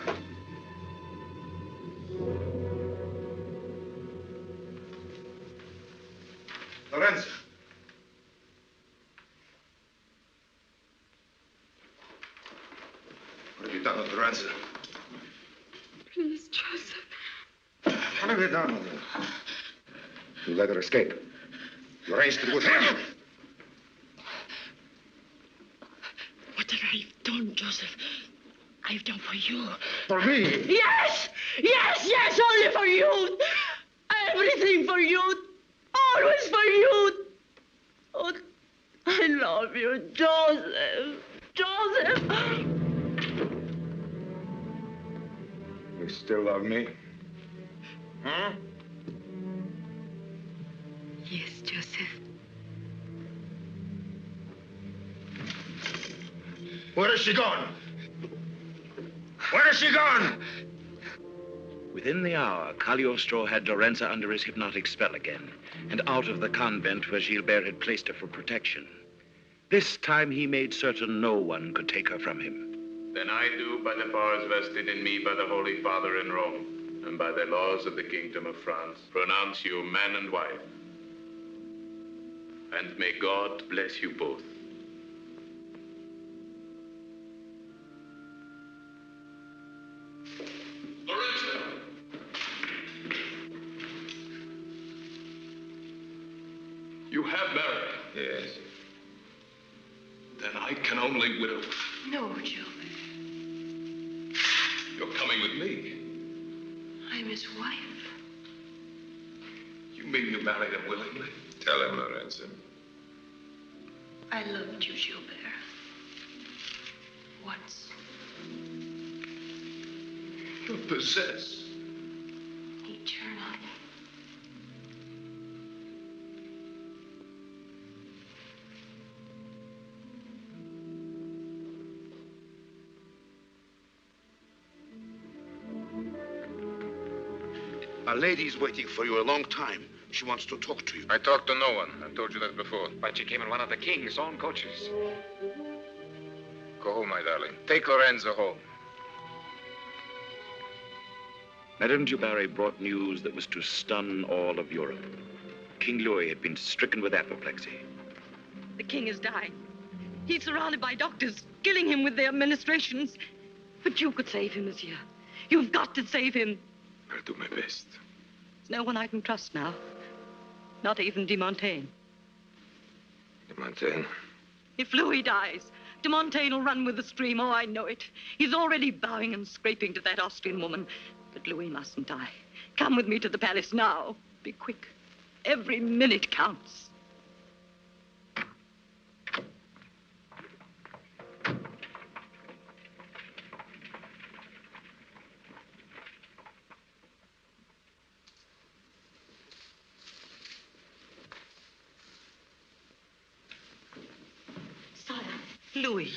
Lorenza! What have you done with Lorenza? Please, Joseph. What have you done with her? You let her escape. You arranged it with him. Whatever I've done, Joseph, I've done for you. For me? Yes! Yes, yes, only for you. Everything for you. Always for you. Oh, I love you, Joseph. Joseph. You still love me? Huh? Yes, Joseph. Where is she gone? Where is she gone? Within the hour, Cagliostro had Lorenza under his hypnotic spell again, and out of the convent where Gilbert had placed her for protection. This time he made certain no one could take her from him. Then I do, by the powers vested in me by the Holy Father in Rome, and by the laws of the Kingdom of France, pronounce you man and wife. And may God bless you both. Lorenza! You have married? Yes. Then I can only will. No, Joe. You're coming with me. I'm his wife. You mean you married him willingly? Tell him, Lorenza. I loved you, Gilbert. Once. You're possessed. Eternally. A lady's waiting for you a long time. She wants to talk to you. I talked to no one. I've told you that before. But she came in one of the king's own coaches. Go home, my darling. Take Lorenza home. Madame du Barry brought news that was to stun all of Europe. King Louis had been stricken with apoplexy. The king is dying. He's surrounded by doctors, killing him with their ministrations. But you could save him, monsieur. You've got to save him. I'll do my best. There's no one I can trust now. Not even de Montaigne. De Montaigne? If Louis dies, de Montaigne will run with the stream. Oh, I know it. He's already bowing and scraping to that Austrian woman. But Louis mustn't die. Come with me to the palace now. Be quick. Every minute counts. Louis.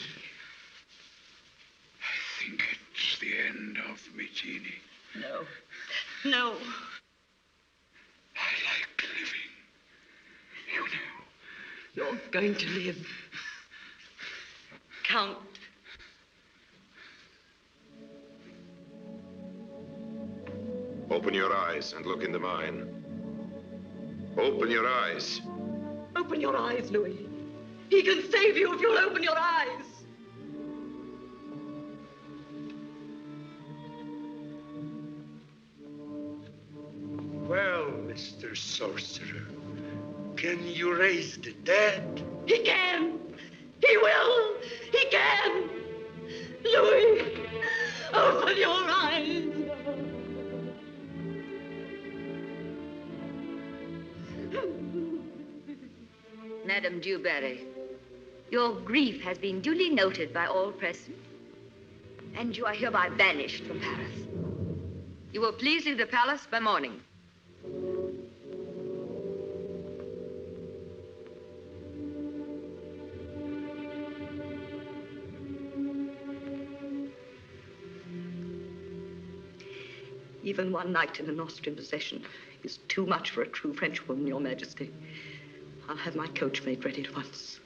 I think it's the end of me, Jeannie. No. No. I like living. You know. You're going to live. Count. Open your eyes and look into mine. Open your eyes. Open your eyes, Louis. He can save you if you'll open your eyes. Well, Mr. Sorcerer, can you raise the dead? He can. He will. He can. Louis, open your eyes. Madame du Barry, your grief has been duly noted by all present, and you are hereby banished from Paris. You will please leave the palace by morning. Even one night in an Austrian possession is too much for a true Frenchwoman, Your Majesty. I'll have my coach made ready at once.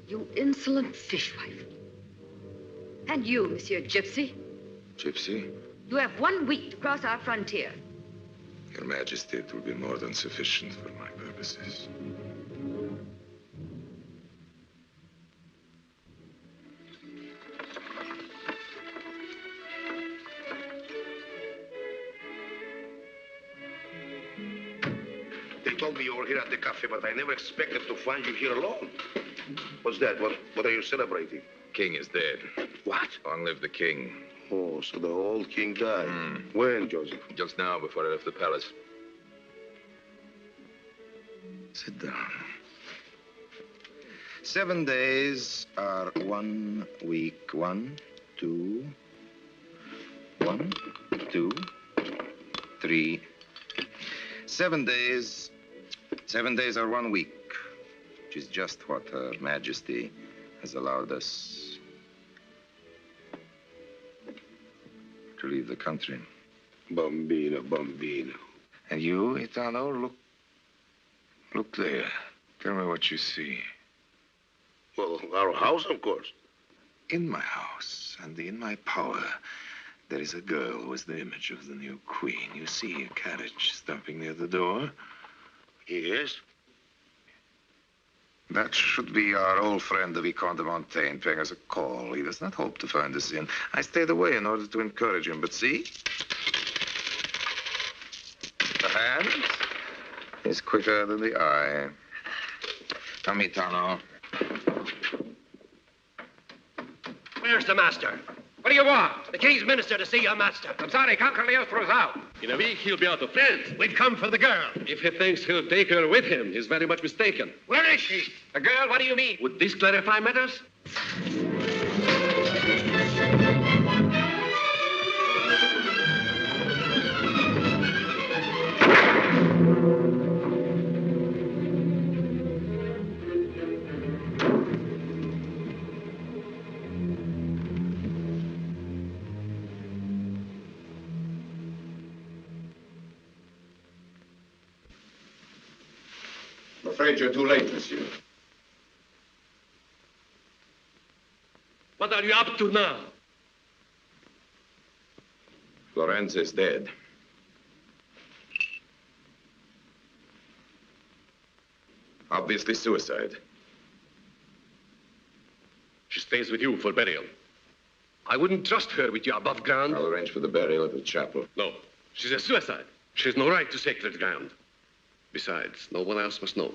You insolent fishwife. And you, Monsieur Gypsy. Gypsy? You have 1 week to cross our frontier. Your Majesty, it will be more than sufficient for my purposes. They told me you were here at the cafe, but I never expected to find you here alone. What's that? What are you celebrating? King is dead. What? Long live the king. Oh, so the old king died. When, Joseph? Just now, before I left the palace. Sit down. 7 days are 1 week. 1, 2, 1, 2, 3. 7 days. 7 days are 1 week, which is just what Her Majesty has allowed us to leave the country. Bambino, bambino. And you, Itano, look there. Tell me what you see. Well, our house, of course. In my house and in my power, there is a girl who is the image of the new queen. You see a carriage stumping near the door? Yes. That should be our old friend, the Vicomte de Montaigne, paying us a call. He does not hope to find us in. I stayed away in order to encourage him, but see? The hand is quicker than the eye. Come, Itano. Where's the master? What do you want? The king's minister to see your master. I'm sorry, Count Cagliostro's out. In a week, he'll be out of France. We've come for the girl. If he thinks he'll take her with him, he's very much mistaken. Where is she? The girl? What do you mean? Would this clarify matters? I'm afraid you're too late, monsieur. What are you up to now? Lorenza is dead. Obviously suicide. She stays with you for burial. I wouldn't trust her with you above ground. I'll arrange for the burial at the chapel. No, she's a suicide. She has no right to sacred ground. Besides, no one else must know.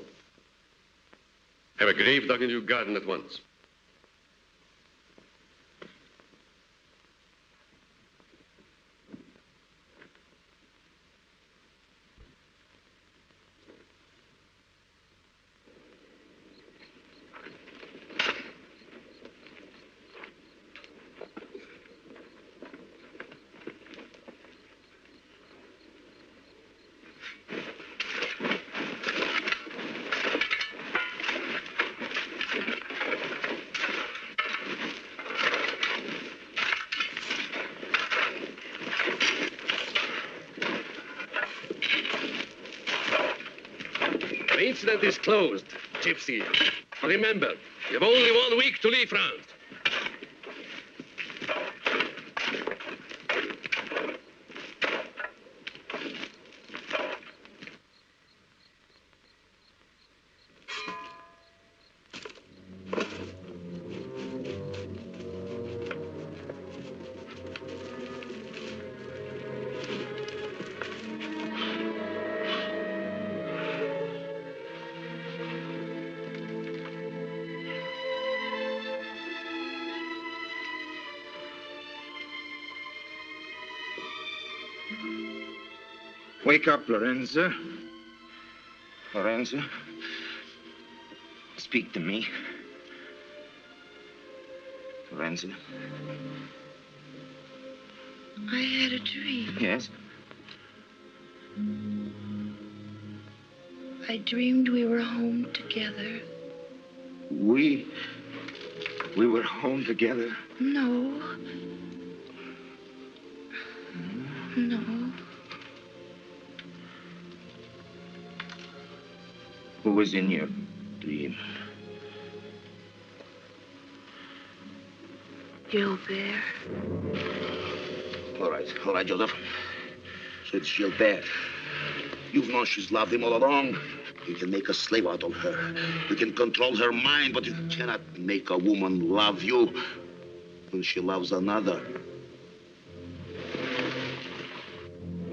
Have a grave dug in your garden at once. The incident is closed, Gypsy. Remember, you have only 1 week to leave France. Wake up, Lorenza. Lorenza. Speak to me. Lorenza. I had a dream. Yes? I dreamed we were home together. We were home together. No. No. Who was in your dream? Gilbert. All right, Joseph. So it's Gilbert. You've known she's loved him all along. You can make a slave out of her. You can control her mind, but you cannot make a woman love you when she loves another.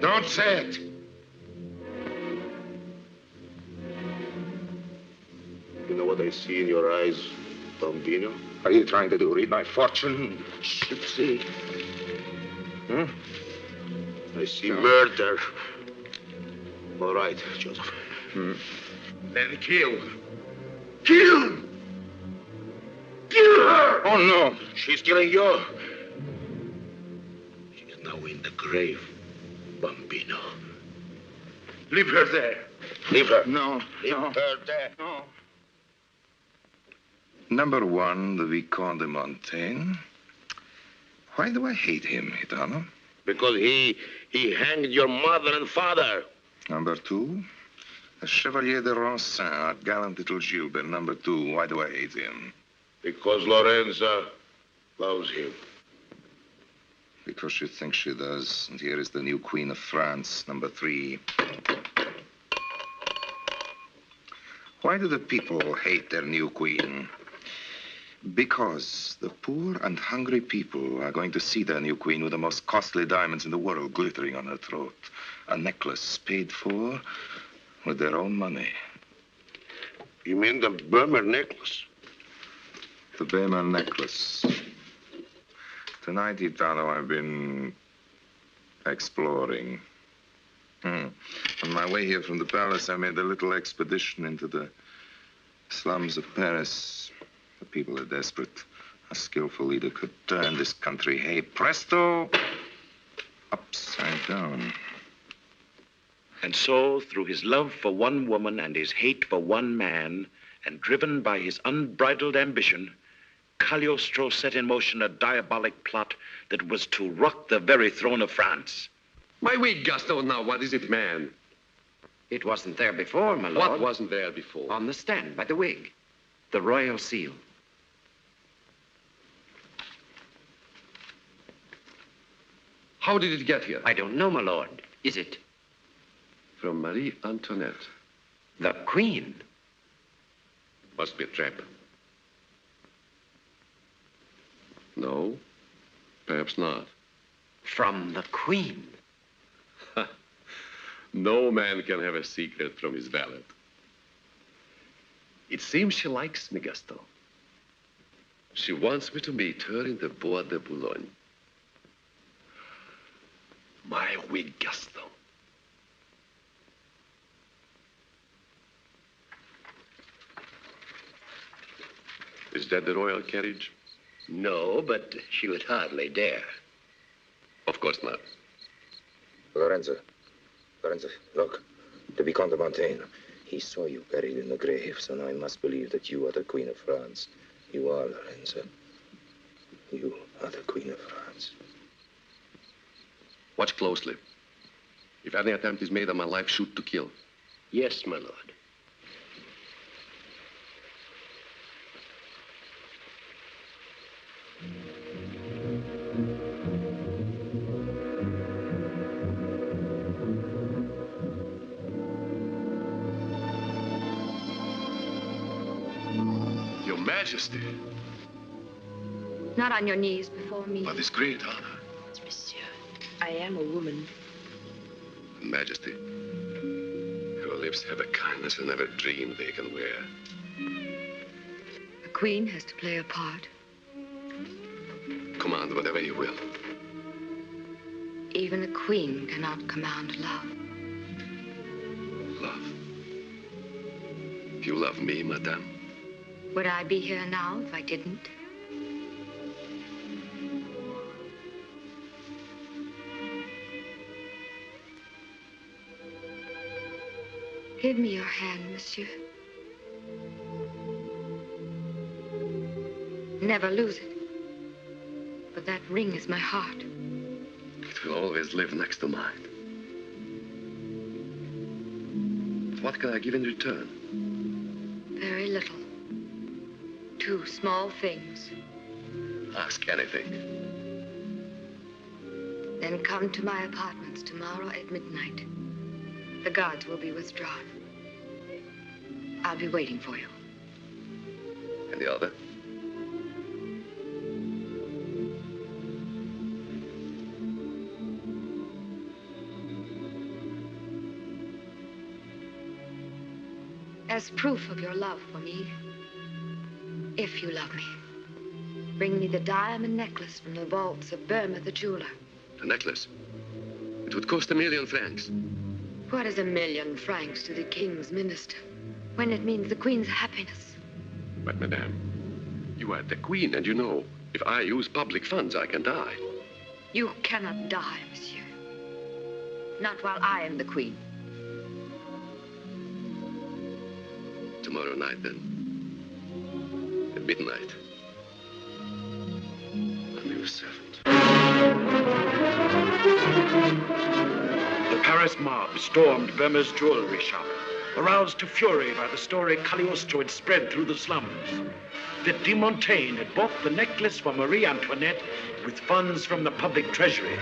Don't say it. You know what I see in your eyes, Bambino? What are you trying to do? Read my fortune? Gypsy. Huh? I see murder. All right, Joseph. Then kill. Kill! Kill her! Oh, no. She's killing you. She's now in the grave, Bambino. Leave her there. Leave her. No. Leave her there. No. Number 1, the Vicomte de Montaigne. Why do I hate him, Gitano? Because he hanged your mother and father. Number 2, the Chevalier de Ronsin, our gallant little Gilbert. Number 2, why do I hate him? Because Lorenza loves him. Because she thinks she does. And here is the new Queen of France, number 3. Why do the people hate their new queen? Because the poor and hungry people are going to see their new queen with the most costly diamonds in the world glittering on her throat. A necklace paid for with their own money. You mean the Burma necklace? The Burma necklace. Tonight, Italo, I've been exploring. On my way here from the palace, I made a little expedition into the slums of Paris. The people are desperate. A skillful leader could turn this country, hey, presto, upside down. And so, through his love for one woman and his hate for one man, and driven by his unbridled ambition, Cagliostro set in motion a diabolic plot that was to rock the very throne of France. My wig, Gaston, now, what is it, man? It wasn't there before, my lord. What wasn't there before? On the stand, by the wig. The royal seal. How did it get here? I don't know, my lord. Is it? From Marie Antoinette. The Queen? Must be a trap. No, perhaps not. From the Queen? No man can have a secret from his valet. It seems she likes me, Gaston. She wants me to meet her in the Bois de Boulogne. My wig, Gaston. Is that the royal carriage? No, but she would hardly dare. Of course not. Lorenza, look. The Vicomte de Montaigne. He saw you buried in the grave, so now I must believe that you are the Queen of France. You are, Lorenza. You are the Queen of France. Watch closely. If any attempt is made on my life, shoot to kill. Yes, my lord. Your Majesty. Not on your knees before me. By this great honor. Monsieur, I am a woman. Majesty, your lips have a kindness I never dreamed they can wear. A queen has to play a part. Command whatever you will. Even a queen cannot command love. Love. You love me, madame? Would I be here now if I didn't? Give me your hand, monsieur. Never lose it. But that ring is my heart. It will always live next to mine. What can I give in return? Very little. 2 small things. Ask anything. Then come to my apartments tomorrow at midnight. The guards will be withdrawn. I'll be waiting for you. And the other? As proof of your love for me, if you love me, bring me the diamond necklace from the vaults of Burma the jeweler. The necklace? It would cost 1 million francs. What is 1 million francs to the king's minister when it means the queen's happiness? But, madame, you are the queen, and you know, if I use public funds, I can die. You cannot die, monsieur. Not while I am the queen. Tomorrow night, then. At midnight. I'm your servant. The Paris mob stormed Burma's jewelry shop, aroused to fury by the story Cagliostro had spread through the slums. That de Montaigne had bought the necklace for Marie Antoinette with funds from the public treasury.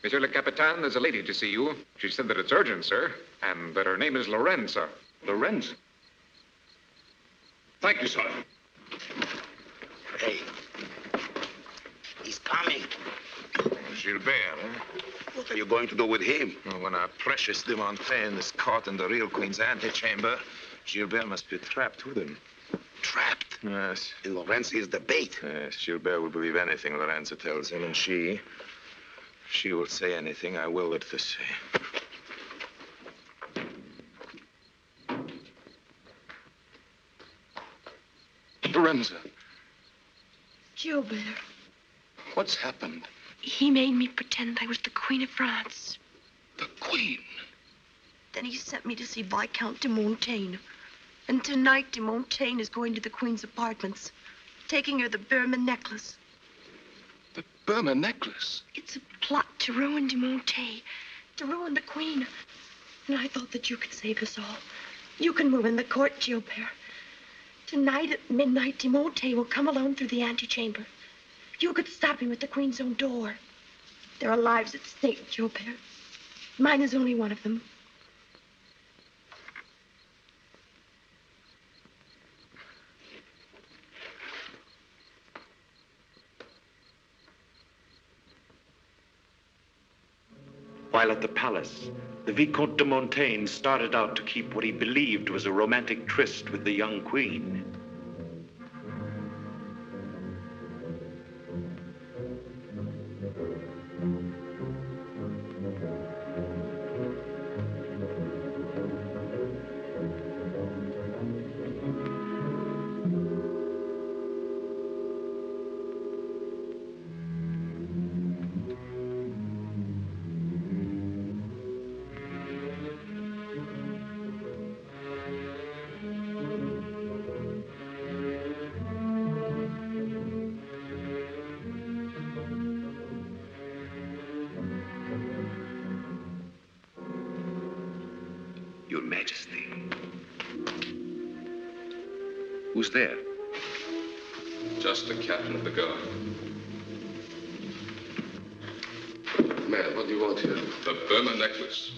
Monsieur le Capitaine, there's a lady to see you. She said that it's urgent, sir, and that her name is Lorenza. Lorenza? Thank you, sir. Hey, he's coming. Gilbert, eh? What are you going to do with him? Well, when our precious de Montaigne is caught in the real Queen's antechamber, Gilbert must be trapped with him. Trapped? Yes. And Lorenza is the bait. Yes, Gilbert will believe anything Lorenza tells him, and she will say anything I will let her say. Lorenza. Gilbert, What's happened? he made me pretend I was the Queen of France. The Queen? Then he sent me to see Viscount de Montaigne. And tonight, de Montaigne is going to the Queen's apartments, taking her the Burma necklace. The Burma necklace? It's a plot to ruin de Montaigne, to ruin the Queen. And I thought that you could save us all. You can move in the court, Gilbert. Tonight at midnight, de Montaigne will come alone through the antechamber. You could stop him at the Queen's own door. There are lives at stake, Gilbert. Mine is only one of them. While at the palace, the Vicomte de Montaigne started out to keep what he believed was a romantic tryst with the young queen. Your Majesty. Who's there? Just the captain of the guard. Man, what do you want here? The Burma necklace.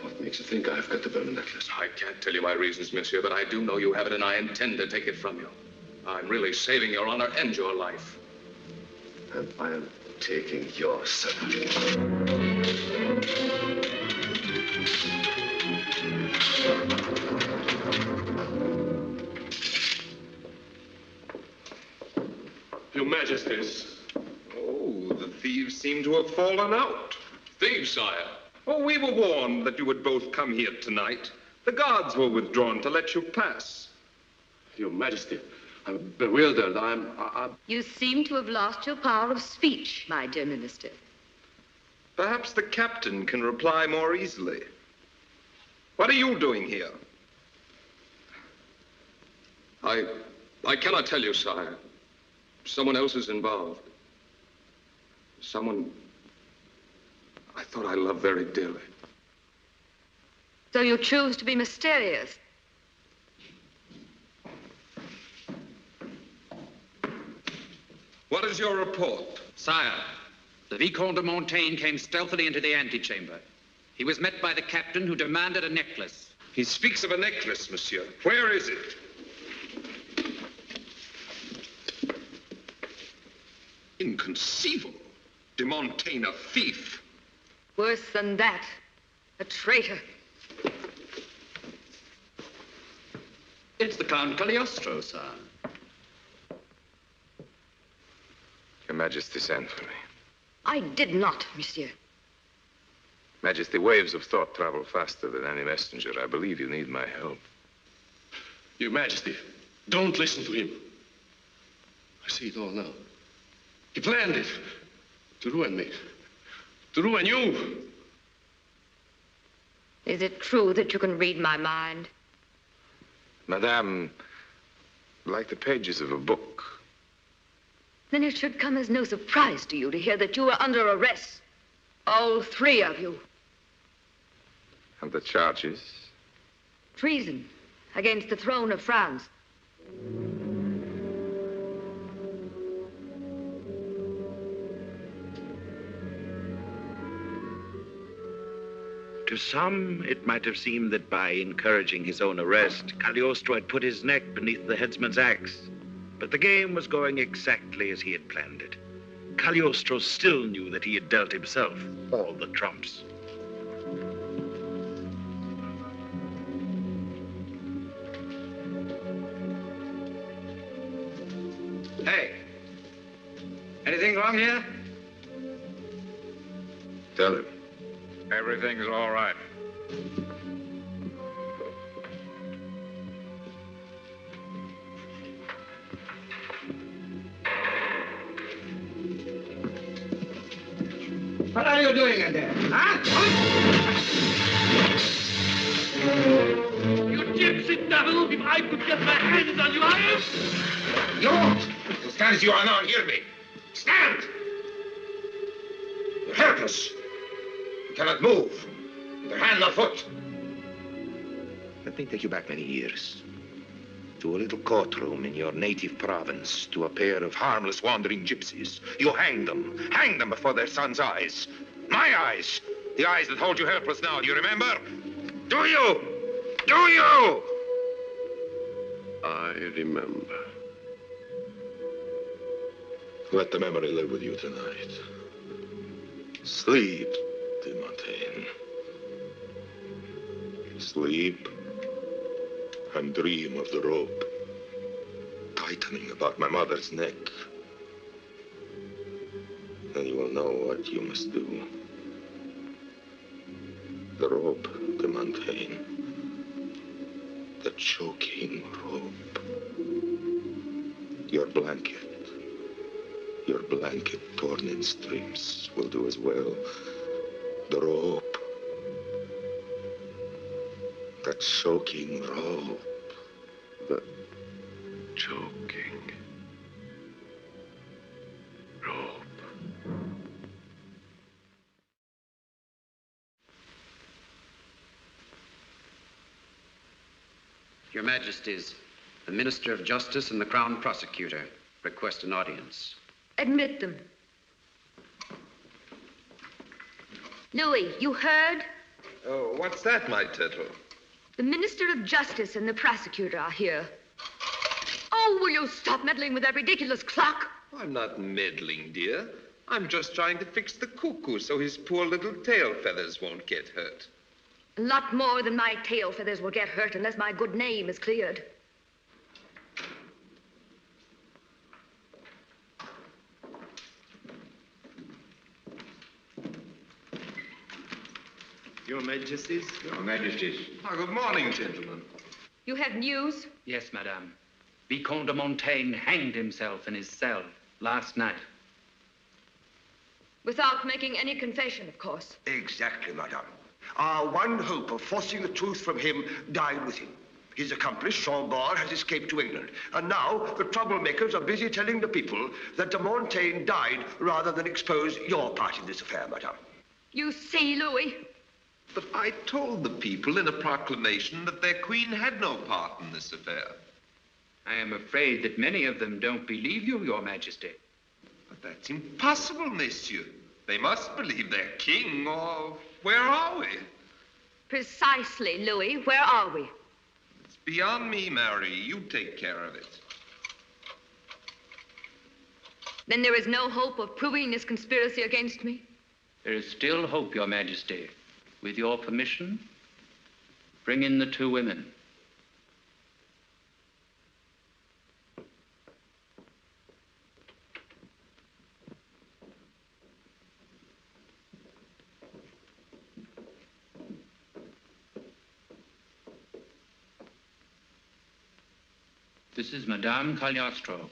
What makes you think I've got the Burma necklace? I can't tell you my reasons, monsieur, but I do know you have it, and I intend to take it from you. I'm really saving your honor and your life. And I am taking yours, sir. Your Majesties. Oh, the thieves seem to have fallen out. Thieves, sire. Oh, we were warned that you would both come here tonight. The guards were withdrawn to let you pass. Your Majesty, I'm bewildered. You seem to have lost your power of speech, my dear minister. Perhaps the captain can reply more easily. What are you doing here? I cannot tell you, sire. Someone else is involved. Someone I thought I loved very dearly. So you choose to be mysterious. What is your report? Sire, the Vicomte de Montaigne came stealthily into the antechamber. He was met by the captain, who demanded a necklace. He speaks of a necklace, monsieur. Where is it? Inconceivable. De Montaigne, a thief. Worse than that, a traitor. It's the Count Cagliostro, sir. Your Majesty sent for me. I did not, monsieur. Majesty, waves of thought travel faster than any messenger. I believe you need my help. Your Majesty, don't listen to him. I see it all now. He planned it to ruin me, to ruin you. Is it true that you can read my mind? Madame, like the pages of a book. Then it should come as no surprise to you to hear that you are under arrest. All three of you. And the charges? Treason against the throne of France. To some, it might have seemed that by encouraging his own arrest, Cagliostro had put his neck beneath the headsman's axe. But the game was going exactly as he had planned it. Cagliostro still knew that he had dealt himself all the trumps. Hey, anything wrong here? Tell him. Everything's all right. What are you doing in there? Huh? You gypsy devil! If I could get my hands on you, No! You stand as you are now and hear me. Stand! You're helpless. You cannot move. Neither hand nor foot. Let me take you back many years. To a little courtroom in your native province, to a pair of harmless wandering gypsies. You hanged them before their son's eyes. My eyes! The eyes that hold you helpless now, do you remember? Do you? Do you? I remember. Let the memory live with you tonight. Sleep, de Montaigne. Sleep and dream of the rope tightening about my mother's neck. And you will know what you must do. The rope, de Montaigne. The choking rope. Your blanket torn in strips will do as well. The rope. The choking rope. The choking rope. Your Majesties, the Minister of Justice and the Crown Prosecutor request an audience. Admit them. Louis, you heard? Oh, what's that, my turtle? The Minister of Justice and the prosecutor are here. Oh, will you stop meddling with that ridiculous clock? I'm not meddling, dear. I'm just trying to fix the cuckoo so his poor little tail feathers won't get hurt. A lot more than my tail feathers will get hurt unless my good name is cleared. Your Majesties. Your Majesties. Oh, good morning, gentlemen. You have news? Yes, madame. Vicomte de Montaigne hanged himself in his cell last night. Without making any confession, of course. Exactly, madame. Our one hope of forcing the truth from him died with him. His accomplice, Chambord, has escaped to England. And now the troublemakers are busy telling the people that de Montaigne died rather than expose your part in this affair, madame. You see, Louis? But I told the people in a proclamation that their queen had no part in this affair. I am afraid that many of them don't believe you, Your Majesty. But that's impossible, monsieur. They must believe their king, or where are we? Precisely, Louis. Where are we? It's beyond me, Mary. You take care of it. Then there is no hope of proving this conspiracy against me? There is still hope, Your Majesty. With your permission, bring in the two women. This is Madame Cagliostro,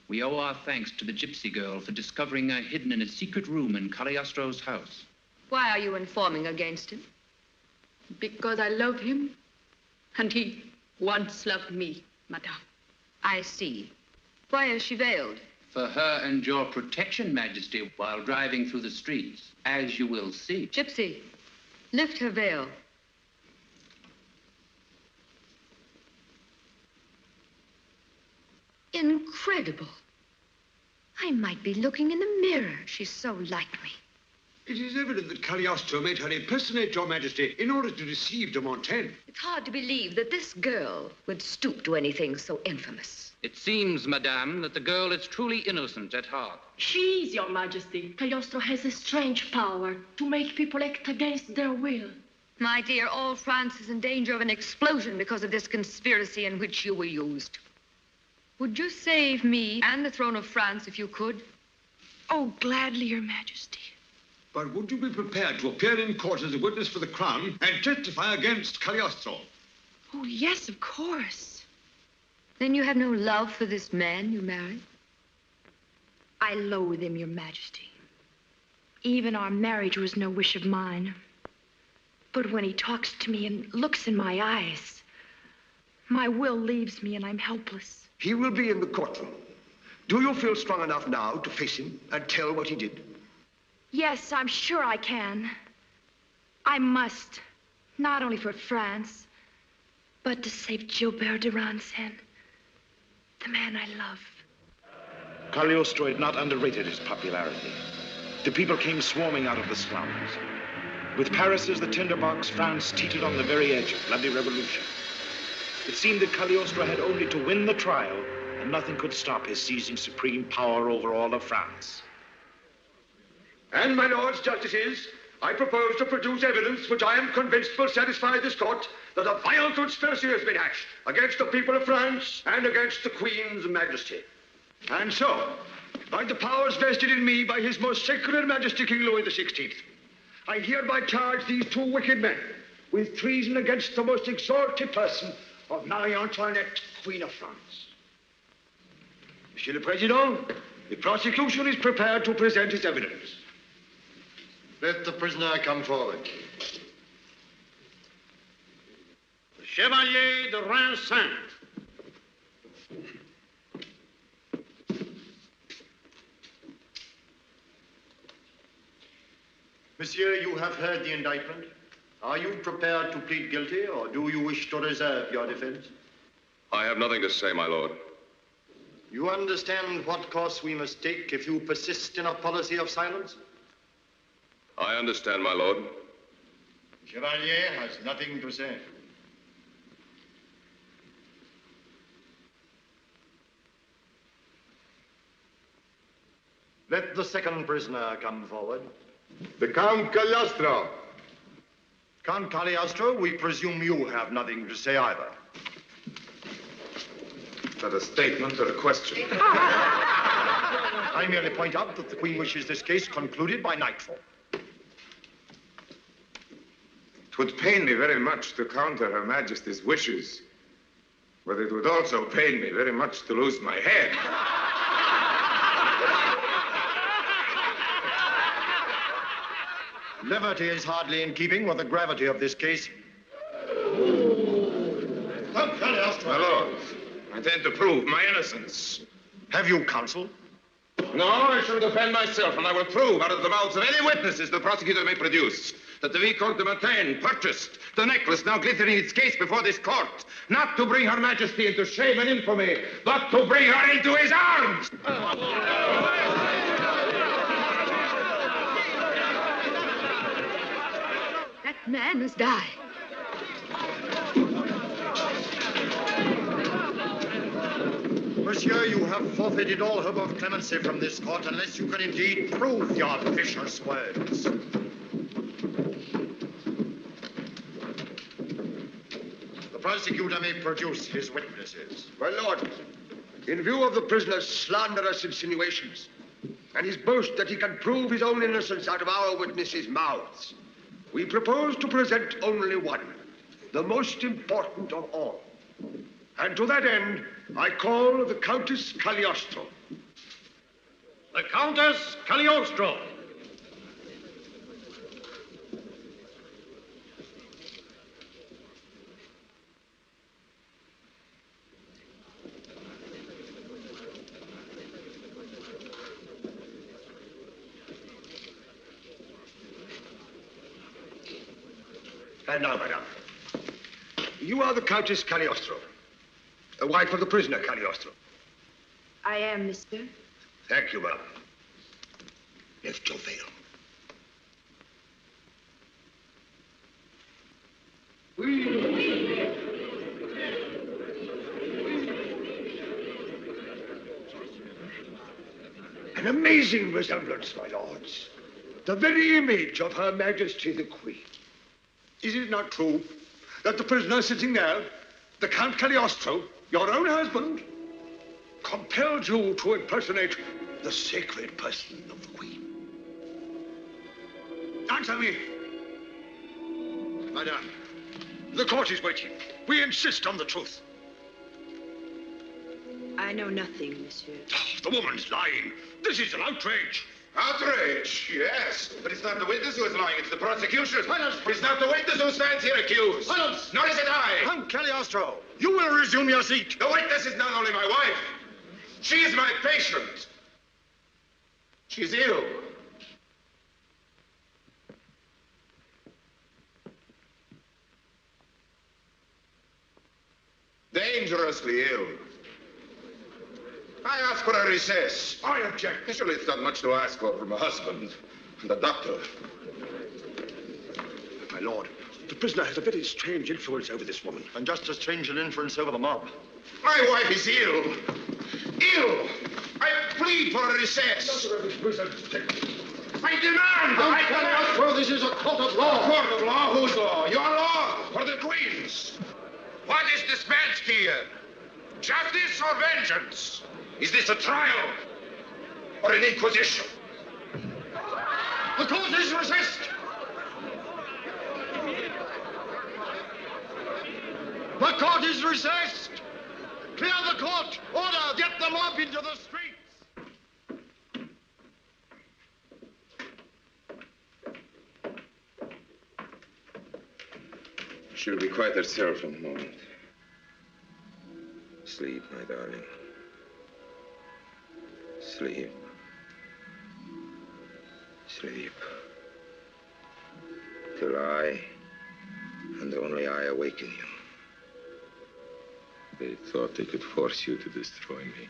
We owe our thanks to the gypsy girl for discovering her hidden in a secret room in Cagliostro's house. Why are you informing against him? Because I love him, and he once loved me, madame. I see. Why is she veiled? For her and your protection, Majesty, while driving through the streets, as you will see. Gypsy, lift her veil. Incredible. I might be looking in the mirror. She's so like me. It is evident that Cagliostro made her impersonate your Majesty in order to deceive de Montaigne. It's hard to believe that this girl would stoop to anything so infamous. It seems, madame, that the girl is truly innocent at heart. She is, Your Majesty. Cagliostro has a strange power to make people act against their will. My dear, all France is in danger of an explosion because of this conspiracy in which you were used. Would you save me and the throne of France if you could? Oh, gladly, Your Majesty. But would you be prepared to appear in court as a witness for the crown and testify against Cagliostro? Oh, yes, of course. Then you have no love for this man you married? I loathe him, Your Majesty. Even our marriage was no wish of mine. But when he talks to me and looks in my eyes, my will leaves me and I'm helpless. He will be in the courtroom. Do you feel strong enough now to face him and tell what he did? Yes, I'm sure I can. I must. Not only for France, but to save Gilbert de Ronsin, the man I love. Cagliostro had not underrated his popularity. The people came swarming out of the slums. With Paris as the tinderbox, France teetered on the very edge of bloody revolution. It seemed that Cagliostro had only to win the trial, and nothing could stop his seizing supreme power over all of France. And, my lords justices, I propose to produce evidence which I am convinced will satisfy this court that a vile conspiracy has been hatched against the people of France and against the Queen's Majesty. And so, by the powers vested in me by His Most Sacred Majesty King Louis XVI, I hereby charge these two wicked men with treason against the most exalted person of Marie Antoinette, Queen of France. Monsieur le Président, the prosecution is prepared to present its evidence. Let the prisoner come forward. The Chevalier de Ronsin. Monsieur, you have heard the indictment. Are you prepared to plead guilty, or do you wish to reserve your defense? I have nothing to say, my lord. You understand what course we must take if you persist in a policy of silence? I understand, my lord. The Chevalier has nothing to say. Let the second prisoner come forward. The Count Cagliostro. Count Cagliostro, we presume you have nothing to say either. Is that a statement or a question? I merely point out that the Queen wishes this case concluded by nightfall. It would pain me very much to counter Her Majesty's wishes, but it would also pain me very much to lose my head. Levity is hardly in keeping with the gravity of this case. Count Cagliostro. My lords, I intend to prove my innocence. Have you counsel? No, I shall defend myself, and I will prove out of the mouths of any witnesses the prosecutor may produce that the Vicomte de Montaigne purchased the necklace now glittering its case before this court, not to bring Her Majesty into shame and infamy, but to bring her into his arms. That man must die. Monsieur, you have forfeited all hope of clemency from this court unless you can indeed prove your vicious words. The prosecutor may produce his witnesses. My lord, in view of the prisoner's slanderous insinuations and his boast that he can prove his own innocence out of our witnesses' mouths, we propose to present only one, the most important of all. And to that end, I call the Countess Cagliostro. the Countess Cagliostro. And now, madame, you are the Countess Cagliostro, the wife of the prisoner Cagliostro. I am, mister. Thank you, madam. Lift your veil. An amazing resemblance, my lords. The very image of Her Majesty the Queen. Is it not true that the prisoner sitting there, the Count Cagliostro, your own husband, compelled you to impersonate the sacred person of the Queen? Answer me. Madame, the court is waiting. We insist on the truth. I know nothing, monsieur. The woman's lying. This is an outrage. Outrage, yes. But it's not the witness who is lying, it's the prosecution. It's not the witness who stands here accused. Silence! Nor is it I. Count Cagliostro, you will resume your seat. The witness is not only my wife. She is my patient. She's ill. Dangerously ill. I ask for a recess. I object. Surely it's not much to ask for from a husband and a doctor. My lord, the prisoner has a very strange influence over this woman. And just as strange an influence over the mob. My wife is ill. Ill. I plead for a recess. I demand. Count Cagliostro, this is a court of law. A court of law? Whose law? Your law or the Queen's? What is dispensed here? Justice or vengeance? Is this a trial or an inquisition? The court is recessed. The court is recessed. Clear the court. Order. Get the mob into the streets. She'll be quite herself in a moment. Sleep, my darling. Sleep. Sleep. Till I, and only I, awaken you. They thought they could force you to destroy me.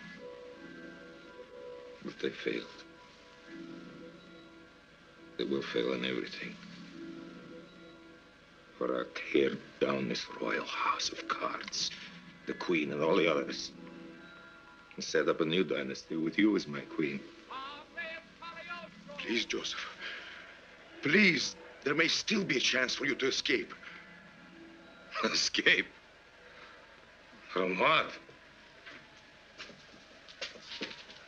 But they failed. They will fail in everything. For I'll tear down this royal house of cards, the Queen and all the others, and set up a new dynasty with you as my queen. Please, Joseph. Please, there may still be a chance for you to escape. Escape? From what?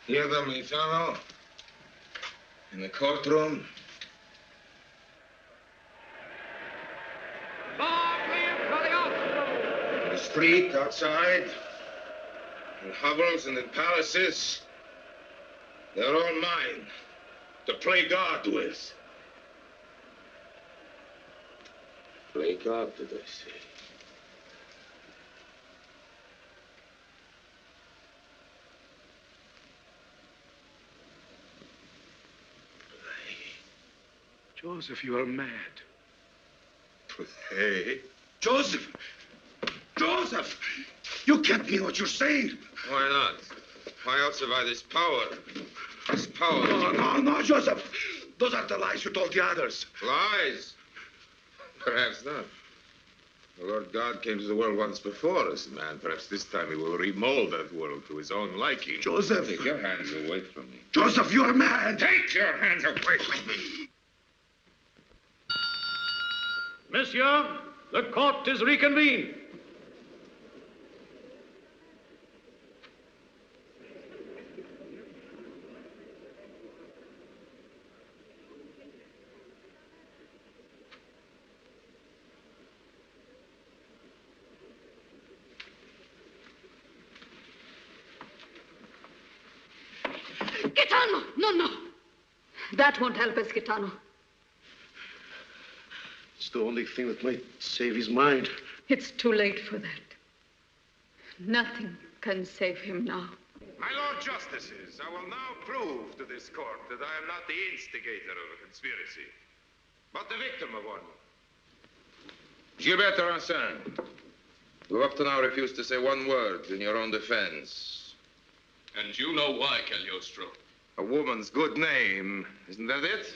Here, Dominicano, in the courtroom. In the street, outside, in hovels and in palaces. They're all mine to play God with. Play God, did I say? Joseph, you are mad. Hey. Joseph! Joseph! You can't mean what you're saying. Why not? Why else have I this power? This power. No, Joseph. Those are the lies you told the others. Lies? Perhaps not. The Lord God came to the world once before as a man. Perhaps this time he will remold that world to his own liking. Joseph! Take your hands away from me. Joseph, you're mad! Take your hands away from me! Monsieur, the court is reconvened. Gaetano! Non That won't help us, Gitano. It's the only thing that might save his mind. It's too late for that. Nothing can save him now. My Lord Justices, I will now prove to this court that I am not the instigator of a conspiracy, but the victim of one. Gilbert Ransin, you up to now refused to say one word in your own defense. And you know why, Cagliostro. A woman's good name, isn't that it?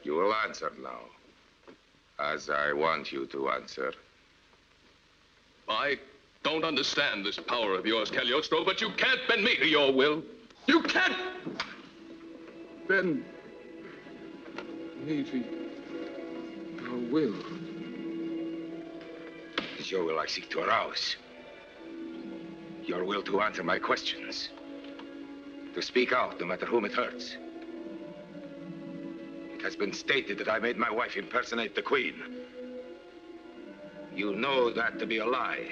You will answer now, as I want you to answer. I don't understand this power of yours, Cagliostro, but you can't bend me to your will. You can't bend me to your will. It's your will I seek to arouse. Your will to answer my questions. To speak out, no matter whom it hurts. It has been stated that I made my wife impersonate the Queen. You know that to be a lie.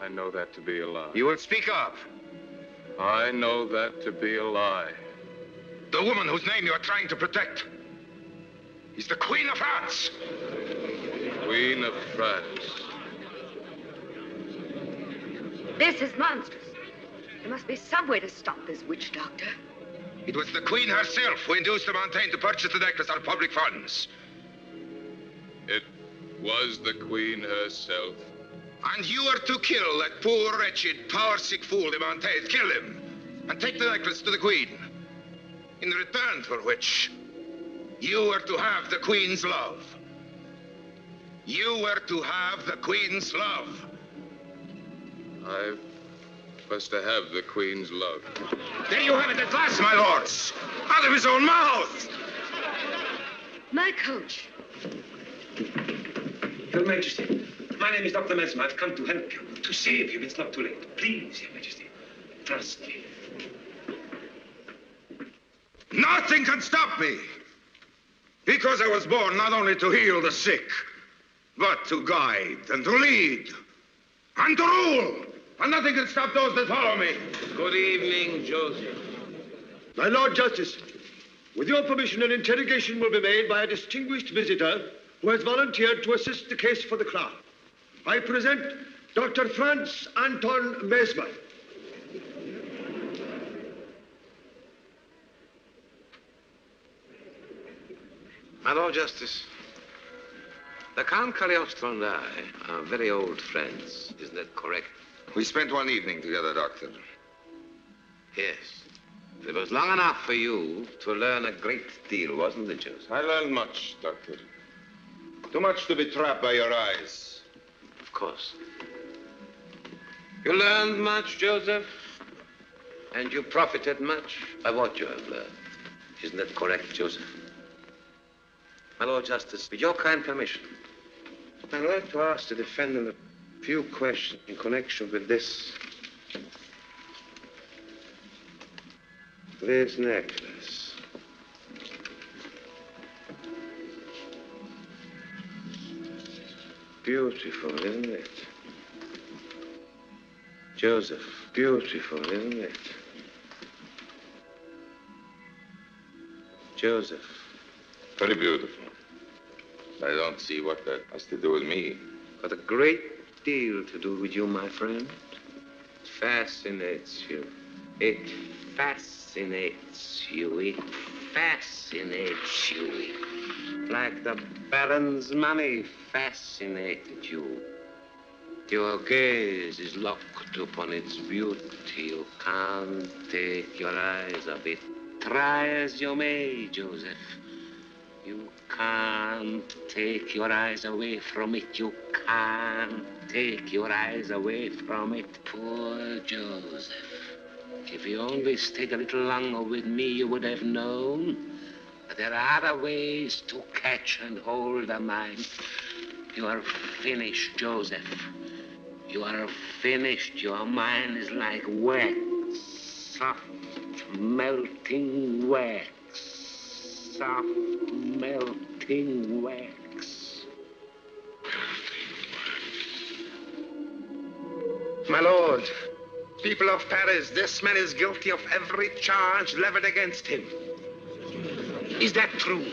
I know that to be a lie. You will speak up. I know that to be a lie. The woman whose name you are trying to protect is the Queen of France. Queen of France. This is monstrous. There must be some way to stop this witch doctor. It was the Queen herself who induced de Montaigne to purchase the necklace out of public funds. It was the Queen herself. And you are to kill that poor, wretched, power-sick fool de Montaigne. Kill him and take the necklace to the Queen. In return for which, you are to have the Queen's love. You were to have the Queen's love. I was to have the Queen's love. There you have it at last, my lords. Out of his own mouth. My coach. Your Majesty, my name is Dr. Mesmer. I've come to help you, to save you. It's not too late. Please, Your Majesty, trust me. Nothing can stop me. Because I was born not only to heal the sick, but to guide and to lead and to rule. And nothing can stop those that follow me. Good evening, Joseph. My Lord Justice, with your permission, an interrogation will be made by a distinguished visitor who has volunteered to assist the case for the Crown. I present Dr. Franz Anton Mesmer. My Lord Justice, the Count Cagliostro and I are very old friends. Isn't that correct? We spent one evening together, Doctor. Yes. It was long enough for you to learn a great deal, wasn't it, Joseph? I learned much, Doctor. Too much to be trapped by your eyes. Of course. You learned much, Joseph, and you profited much by what you have learned. Isn't that correct, Joseph? My Lord Justice, with your kind permission, I'd like to ask the defendant a few questions in connection with this necklace. Beautiful, isn't it? Joseph, beautiful, isn't it? Joseph. Very beautiful. I don't see what that has to do with me. Got a great deal to do with you, my friend. It fascinates you. It fascinates you. It fascinates you. Like the Baron's money fascinated you. Your gaze is locked upon its beauty. You can't take your eyes off it. Try as you may, Joseph. You can't take your eyes away from it. You can't take your eyes away from it. Poor Joseph. If you only stayed a little longer with me, you would have known that there are other ways to catch and hold a mind. You are finished, Joseph. You are finished. Your mind is like wax, soft, melting wax. Soft, melting wax. My lord, People of Paris, this man is guilty of every charge leveled against him. Is that true?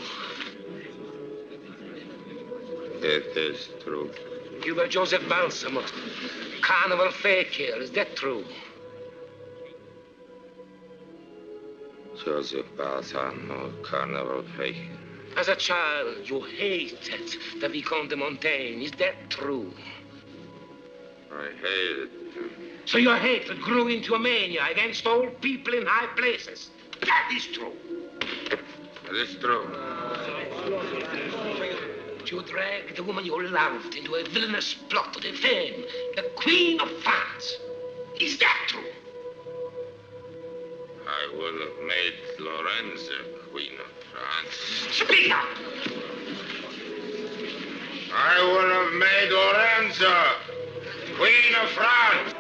It is true. You were Joseph Balsamo, carnival fakir. Is that true? Joseph Balsamo, carnival fake. As a child, you hated the Vicomte de Montaigne. Is that true? I hated him. So your hatred grew into a mania against all people in high places. That is true. It is true. You dragged the woman you loved into a villainous plot to defame the Queen of France. Is that true? I would have made Lorenza Queen of France. Speak up! I would have made Lorenza Queen of France.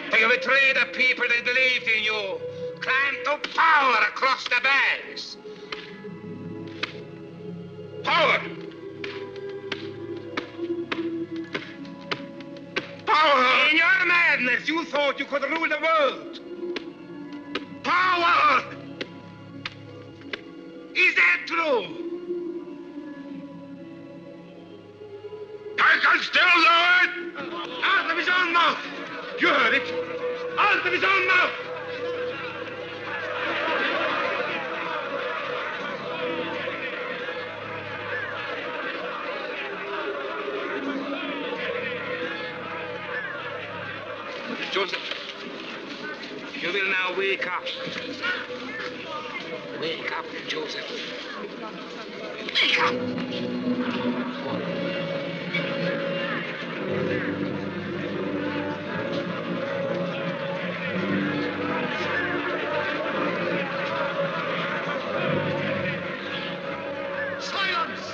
For you betrayed the people that believed in you, climbed to power across the banks. Power! Power! In your madness, you thought you could rule the world. Power! Is that true? I can still do it! Out of his own mouth! You heard it! Out of his own mouth! Joseph, you will now wake up. Wake up, Joseph. Wake up! Silence!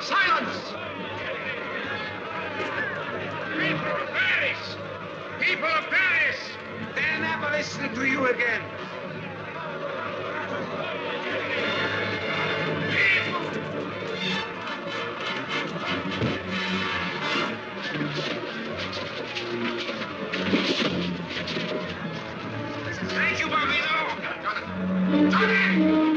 Silence! People of Paris! People of Paris! They'll never listen to you again. Thank you, Bambino! Jonathan!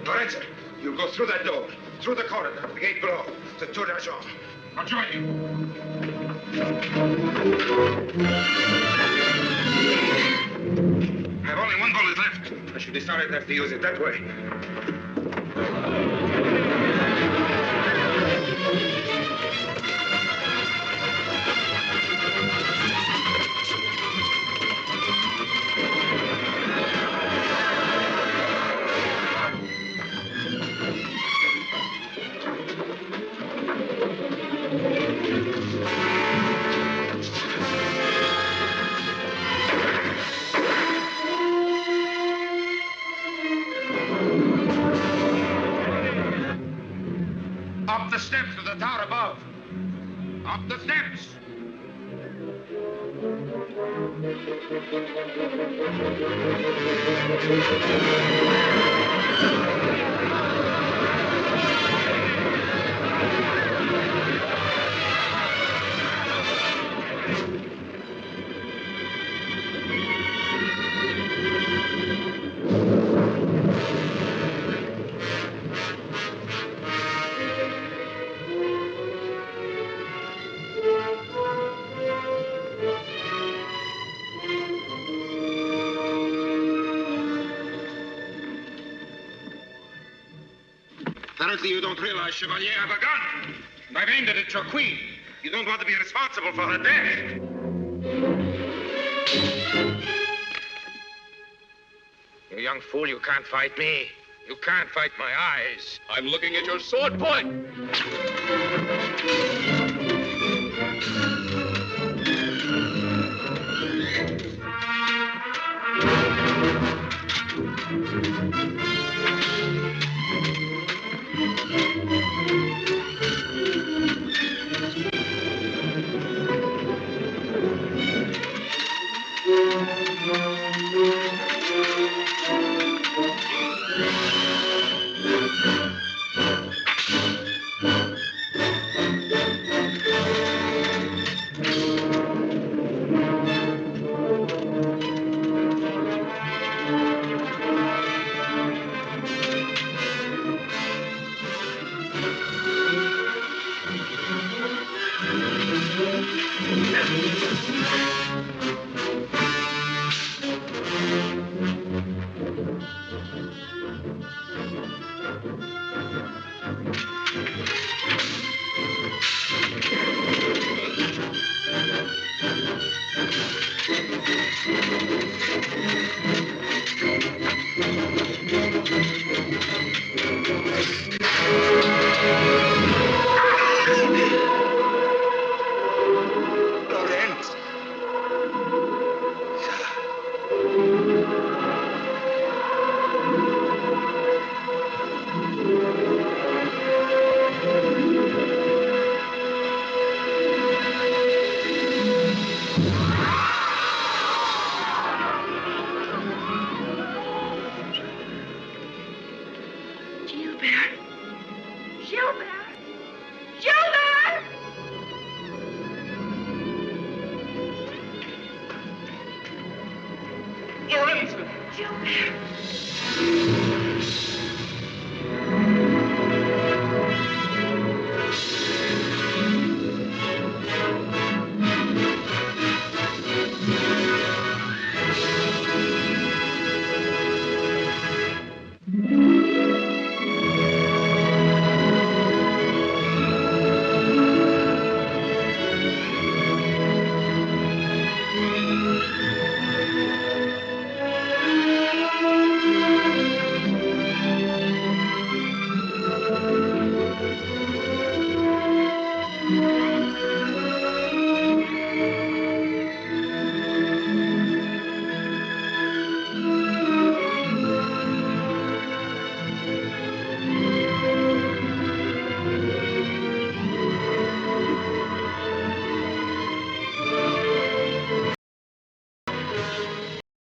Lorenza, you'll go through that door, through the corridor, the gate below, to Tour d'Argent. I'll join you. I have only one bullet left. I should be sorry to have to use it that way. Up the steps to the tower above. Up the steps. Apparently you don't realize, Chevalier, I have a gun. And I've aimed it at your queen. You don't want to be responsible for her death. You young fool, you can't fight me. You can't fight my eyes. I'm looking at your sword point. Gilbert!